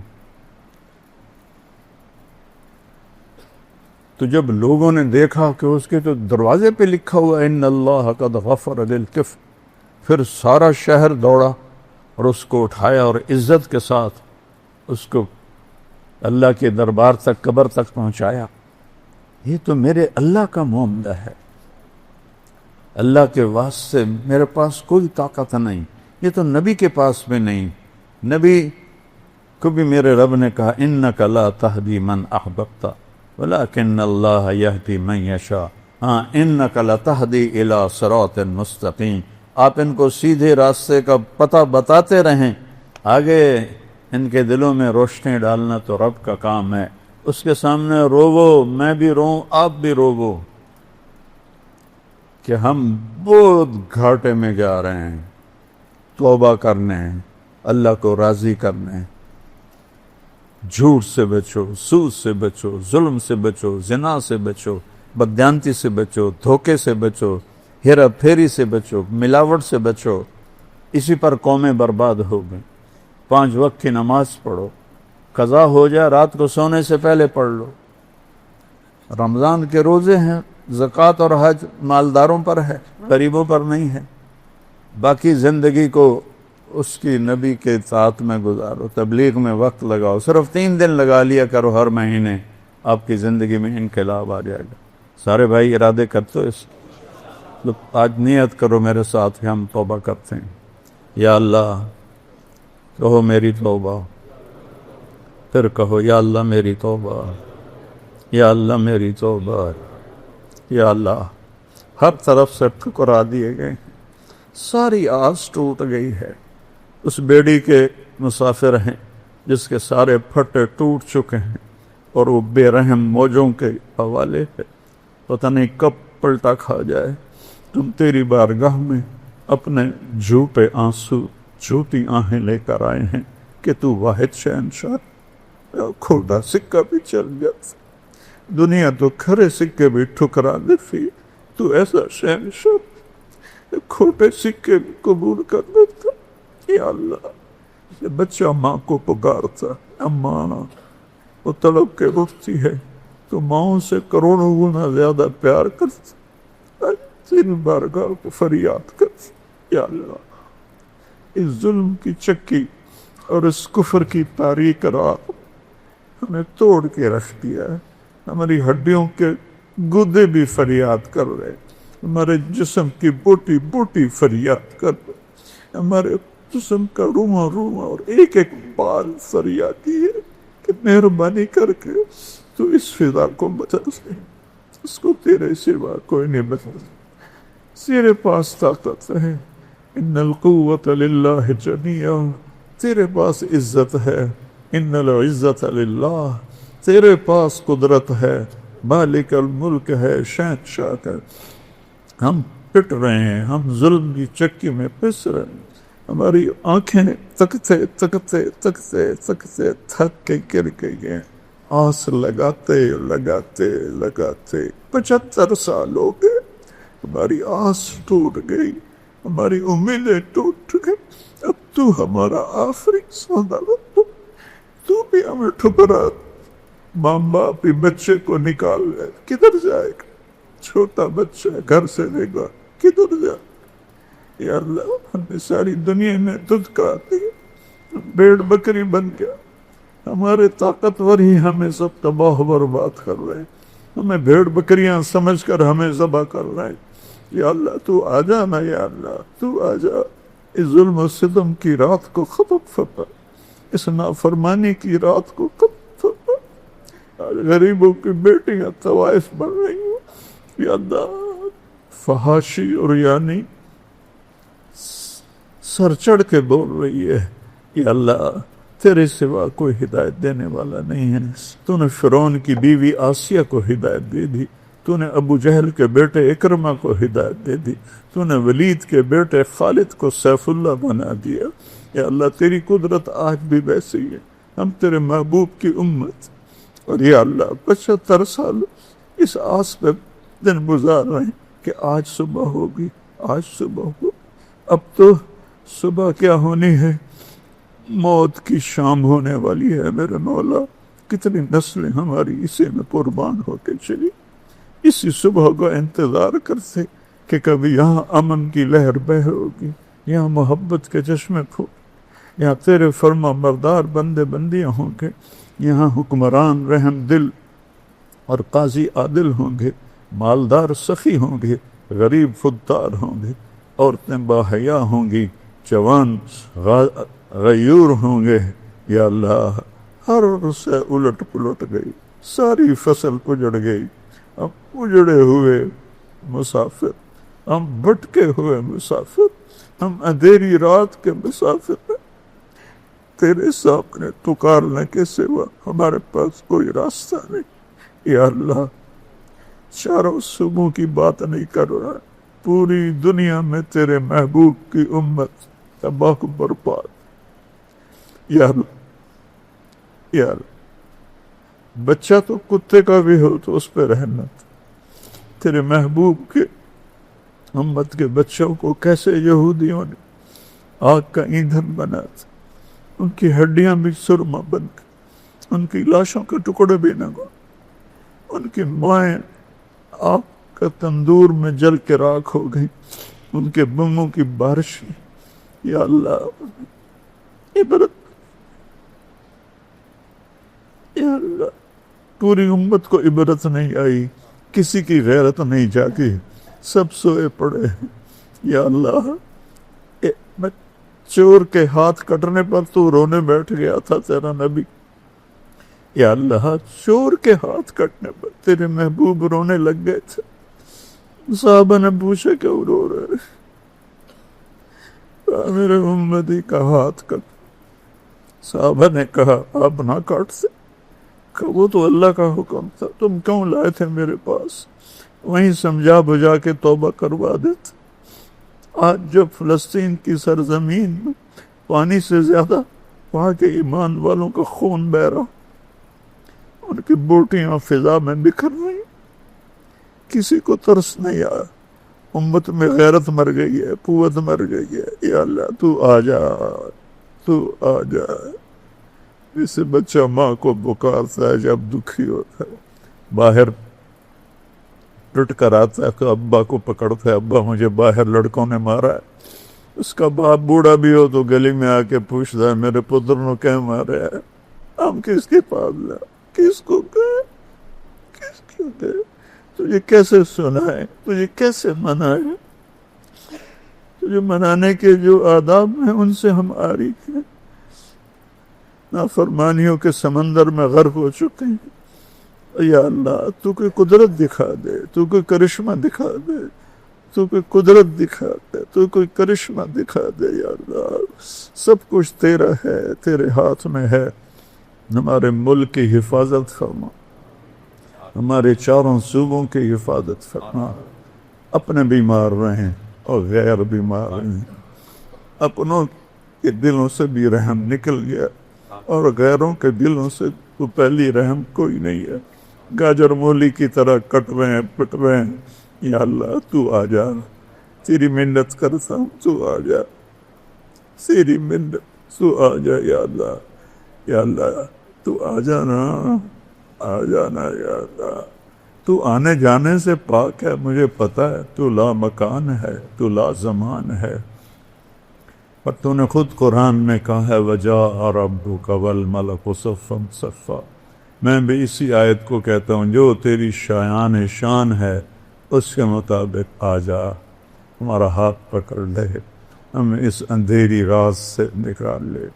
تو جب لوگوں نے دیکھا کہ اس کے تو دروازے پہ لکھا ہوا ان اللہ قد غفر للکفر، پھر سارا شہر دوڑا اور اس کو اٹھایا اور عزت کے ساتھ اس کو اللہ کے دربار تک، قبر تک پہنچایا۔ یہ تو میرے اللہ کا معاملہ ہے، اللہ کے واسطے میرے پاس کوئی طاقت نہیں، یہ تو نبی کے پاس بھی نہیں۔ نبی کو بھی میرے رب نے کہا انک لا تہدی من احببت ولکن اللہ یہدی من یشاء، ہاں انک لتہدی الی صراط مستقیم، آپ ان کو سیدھے راستے کا پتہ بتاتے رہیں، آگے ان کے دلوں میں روشنی ڈالنا تو رب کا کام ہے۔ اس کے سامنے روو، میں بھی روں، آپ بھی روو کہ ہم بہت گھاٹے میں جا رہے ہیں، توبہ کرنے ہیں، اللہ کو راضی کرنے ہیں۔ جھوٹ سے بچو، سود سے بچو، ظلم سے بچو، زنا سے بچو، بددیانتی سے بچو، دھوکے سے بچو، ہیرا پھیری سے بچو، ملاوٹ سے بچو، اسی پر قومیں برباد ہو گئیں۔ 5 وقت کی نماز پڑھو، قضا ہو جائے رات کو سونے سے پہلے پڑھ لو۔ رمضان کے روزے ہیں، زکوٰۃ اور حج مالداروں پر ہے، غریبوں پر نہیں ہے۔ باقی زندگی کو اس کی نبی کے اطاعت میں گزارو، تبلیغ میں وقت لگاؤ، صرف 3 دن لگا لیا کرو ہر مہینے، آپ کی زندگی میں انقلاب آ جائے گا. سارے بھائی ارادے کرتے ہو اس آج نیت کرو میرے ساتھ کہ ہم توبہ کرتے ہیں. یا اللہ کہو میری توبہ، پھر کہو یا اللہ میری توبہ، یا اللہ میری توبہ. یا اللہ ہر طرف سے ٹھکرا دیے گئے، ساری آس ٹوٹ گئی ہے. اس بیڑی کے مسافر ہیں جس کے سارے پھٹے ٹوٹ چکے ہیں اور وہ بے رحم موجوں کے حوالے ہے. پتہ نہیں کب پلٹا کھا جائے. تم تیری بارگاہ میں اپنے جھوٹے آنسو، جھوٹی آہیں لے کر آئے ہیں کہ تو واحد شہنشاہ. کھوٹا سکہ بھی چل جاتا، دنیا تو کھرے سکے بھی ٹھکرا دیتی، تو ایسا شہنشاہ کھوٹے سکے بھی قبول کر دیتا. یا اللہ یہ بچہ ماں کو پکارتا، اماں وہ تڑپ کے اٹھتی ہے تو ماؤں سے کروڑوں گنا زیادہ پیار کرتی، تیری بارگاہ کو فریاد کرتی. یا اللہ اس ظلم کی چکی اور اس کفر کی تاریک رات ہمیں توڑ کے رکھ دیا ہے. ہماری ہڈیوں کے گردے بھی فریاد کر رہے، ہمارے جسم کی بوٹی بوٹی فریاد کر رہے، ہمارے جسم کا روما روما اور ایک ایک بال فریاد کی ہے کہ مہربانی کر کے تو اس فضا کو بچا دے. اس کو تیرے سوا کوئی نہیں بچا، تیرے پاس طاقت ہے. ان القوت للہ جمیعا، تیرے پاس عزت ہے. ان العزت للہ، تیرے پاس قدرت ہے. مالک الملک ہے، شہنشاہ ہے. ہم پٹ رہے ہیں، ہم ظلم کی چکی میں پس رہے ہیں. ہماری آنکھیں تکتے تکتے تکتے تکتے تھک کے گر گئی ہیں. آس لگاتے لگاتے لگاتے 75 سال ہو گئے. ہماری آس ٹوٹ گئی، ہماری امیدیں ٹوٹ گئی. اب تو ہمارا آخری سودا، تو بھی ہمیں ٹھکرا. ماں باپ بھی بچے کو نکال لے، کدھر جائے گا؟ چھوٹا بچہ گھر سے لے گا، کدھر جائے؟ یا اللہ ہمیں ساری دنیا میں دھتکار دی، بھیڑ بکری بن گیا. ہمارے طاقتور ہی ہمیں سب تباہ و برباد کر رہے ہیں، ہمیں بھیڑ بکریاں سمجھ کر ہمیں ذبح کر رہے ہیں. یا اللہ تو آ جا نا، یا اللہ تو آ جا. اس ظلم و ستم کی رات کو ختم فرما، اس نافرمانی کی رات کو ختم فرما. آج غریبوں کی بیٹیاں طوائف بن رہی ہیں. یا اللہ فحاشی اور یعنی سر چڑھ کے بول رہی ہے. یا اللہ تیرے سوا کوئی ہدایت دینے والا نہیں ہے. تو نے فرعون کی بیوی آسیہ کو ہدایت دے دی، تو نے ابو جہل کے بیٹے اکرمہ کو ہدایت دے دی، تو نے ولید کے بیٹے خالد کو سیف اللہ بنا دیا. یا اللہ تیری قدرت آج بھی ویسی ہے. ہم تیرے محبوب کی امت، اور یا اللہ 75 سال اس آس پہ دن گزار رہے ہیں کہ آج صبح ہوگی، آج صبح ہوگی. اب تو صبح کیا ہونی ہے، موت کی شام ہونے والی ہے. میرے مولا کتنی نسلیں ہماری اسی میں قربان ہو کے چلی، اسی صبح کو انتظار کرتے کہ کبھی یہاں امن کی لہر بہ ہوگی، یہاں محبت کے چشمے پھول، یہاں تیرے فرما بردار بندے بندیاں ہوں گے، یہاں حکمران رحم دل اور قاضی عادل ہوں گے، مالدار سخی ہوں گے، غریب خوددار ہوں گے، عورتیں باحیا ہوں گی، جوان غیور ہوں گے. یا اللہ ہر سے الٹ پلٹ گئی، ساری فصل اجڑ گئی. ہم اجڑے ہوئے مسافر، ہم بھٹکے ہوئے مسافر، ہم اندھیری رات کے مسافر ہیں. تیرے سامنے پکارنے کے سوا ہمارے پاس کوئی راستہ نہیں. یا اللہ چاروں صوبوں کی بات نہیں کر رہا، پوری دنیا میں تیرے محبوب کی امت تباہ و برباد. یا اللہ، یا اللہ بچہ تو کتے کا بھی ہو تو اس پہ رحم نہ. تیرے محبوب کے امت کے بچوں کو کیسے یہودیوں نے آگ کا ایندھن بنا تھا، ان کی ہڈیاں بھی سرما بن گئی، ان کی لاشوں کے ٹکڑے بھی نہ گئے، ان کی مائیں آگ کا تندور میں جل کے راکھ ہو گئی، ان کے بموں کی بارش. یا اللہ عبرت. یا اللہ پوری امت کو عبرت نہیں آئی، کسی کی غیرت نہیں جاگی، سب سوئے پڑے ہیں۔ یا اللہ، میں چور کے ہاتھ کٹنے پر تو رونے بیٹھ گیا تھا تیرا نبی، یا اللہ چور کے ہاتھ کٹنے پر تیرے محبوب رونے لگ گئے تھے۔ صحابہ نے پوچھا کیوں رو رہے؟ میرے امتی کا ہاتھ کٹ۔ صحابہ نے کہا آپ نہ کاٹ سے، کہ وہ تو اللہ کا حکم تھا، تم کیوں لائے تھے میرے پاس؟ وہیں سمجھا بجھا کے توبہ کروا دیتے۔ آج جب فلسطین کی سرزمین میں پانی سے زیادہ وہاں کے ایمان والوں کا خون بہ رہا، ان کی بوٹیاں فضا میں بکھر رہی، کسی کو ترس نہیں آیا۔ امت میں غیرت مر گئی ہے، قوت مر گئی ہے۔ یا اللہ تو آ جا، تو آ جا۔ جسے بچہ ماں کو پکارتا ہے جب دکھی ہوتا ہے، باہر لٹ کر آتا ہے تو ابا کو پکڑتا ہے، ابا مجھے باہر لڑکوں نے مارا ہے۔ اس کا باپ بوڑھا بھی ہو تو گلی میں آ کے پوچھتا ہے میرے پتر نو کیا مارا ہے؟ ہم کس کے پاس لیا، کس کو کہے، کس کو کہے؟ تجھے کیسے سنائے، تجھے کیسے منائے؟ تجھے منانے کے جو آداب ہیں ان سے ہم عاری ہیں، نافرمانیوں کے سمندر میں غرق ہو چکے ہیں۔ یا اللہ تو کوئی قدرت دکھا دے، تو کوئی کرشمہ دکھا دے، تو کوئی قدرت دکھا دے، تو کوئی کرشمہ دکھا دے۔ یا اللہ سب کچھ تیرا ہے، تیرے ہاتھ میں ہے۔ ہمارے ملک کی حفاظت فرما، ہمارے چاروں صوبوں کی حفاظت فرما۔ اپنے بیمار رہیں اور غیر بیمار رہیں، اپنوں کے دلوں سے بھی رحم نکل گیا اور غیروں کے دلوں سے تو پہلی رحم کوئی نہیں ہے۔ گاجر مولی کی طرح کٹویں پٹویں، یا اللہ تو آ جا، تیری منت کرتا ہوں، تو آ جا، تیری منت، تو آ جا یا اللہ، یا اللہ تو آ جانا، آ جانا یا اللہ۔ تو آنے جانے سے پاک ہے، مجھے پتہ ہے تو لا مکان ہے، تو لا زمان ہے، پر تو نے خود قرآن میں کہا ہے وَجَاءَ رَبُّكَ وَالْمَلَكُ صَفًّا صَفًّا۔ میں بھی اسی آیت کو کہتا ہوں، جو تیری شایان شان ہے اس کے مطابق آ جا، ہمارا ہاتھ پکڑ لے، ہم اس اندھیری رات سے نکال لے۔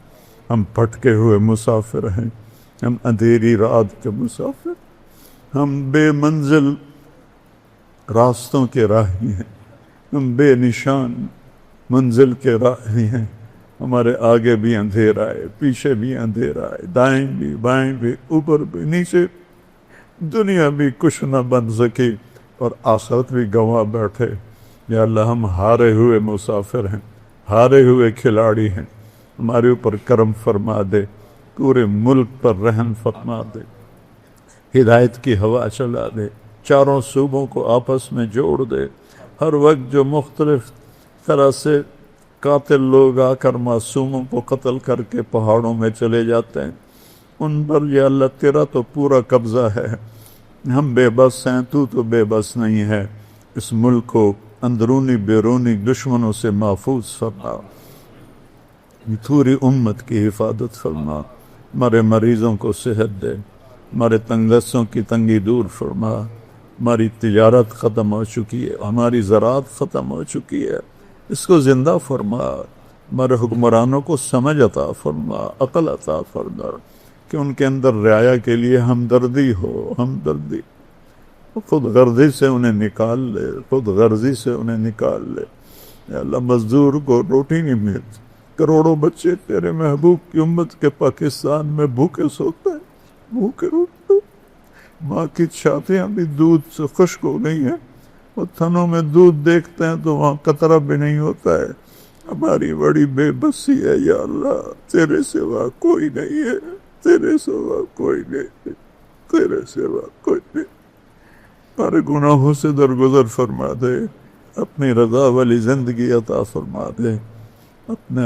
ہم پھٹکے ہوئے مسافر ہیں، ہم اندھیری رات کے مسافر، ہم بے منزل راستوں کے راہی ہیں، ہم بے نشان منزل کے راہی ہیں۔ ہمارے آگے بھی اندھیرا ہے، پیچھے بھی اندھیرا ہے، دائیں بھی بائیں بھی اوپر بھی نیچے، دنیا بھی کچھ نہ بن سکی اور آخرت بھی گنوا بیٹھے۔ یا اللہ ہم ہارے ہوئے مسافر ہیں، ہارے ہوئے کھلاڑی ہیں، ہمارے اوپر کرم فرما دے، پورے ملک پر رحم فرما دے، ہدایت کی ہوا چلا دے، چاروں صوبوں کو آپس میں جوڑ دے۔ ہر وقت جو مختلف طرح سے قاتل لوگ آ کر معصوموں کو قتل کر کے پہاڑوں میں چلے جاتے ہیں، ان پر یا اللہ تیرا تو پورا قبضہ ہے، ہم بے بس ہیں، تو بے بس نہیں ہے۔ اس ملک کو اندرونی بیرونی دشمنوں سے محفوظ فرما، پوری امت کی حفاظت فرما، ہمارے مریضوں کو صحت دے، ہمارے تنگ دستوں کی تنگی دور فرما۔ ہماری تجارت ختم ہو چکی ہے، ہماری زراعت ختم ہو چکی ہے، اس کو زندہ فرما۔ ہمارے حکمرانوں کو سمجھ عطا فرما، عقل عطا فرما، کہ ان کے اندر رعایا کے لیے ہمدردی ہو، ہمدردی، خود غرضی سے انہیں نکال لے، خود غرضی سے انہیں نکال لے۔ یا اللہ مزدور کو روٹی نہیں ملتی، کروڑوں بچے تیرے محبوب کی امت کے پاکستان میں بھوکے سوتے ہیں، بھوکے روتے ہیں۔ ماں کی چھاتیاں بھی دودھ سے خشک ہو گئی ہیں، اور تھنوں میں دودھ دیکھتے ہیں تو وہاں قطرہ بھی نہیں ہوتا ہے۔ ہماری بڑی بے بسی ہے یا اللہ، تیرے سوا کوئی نہیں ہے، تیرے سوا کوئی نہیں، تیرے سوا کوئی نہیں۔ ہمارے گناہوں سے درگزر فرما دے، اپنی رضا والی زندگی عطا فرما دے۔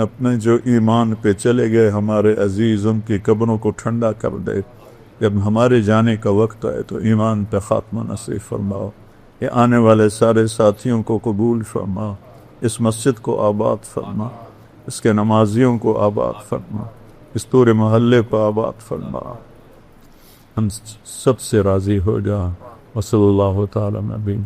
اپنے جو ایمان پہ چلے گئے ہمارے عزیز، ان کی قبروں کو ٹھنڈا کر دے۔ جب ہمارے جانے کا وقت آئے تو ایمان پہ خاتمہ نصیب فرماؤ۔ یہ آنے والے سارے ساتھیوں کو قبول فرما، اس مسجد کو آباد فرما، اس کے نمازیوں کو آباد فرما، اس پورے محلے کو آباد فرما۔ ہم سب سے راضی ہو جا. وصلی اللہ تعالی نبی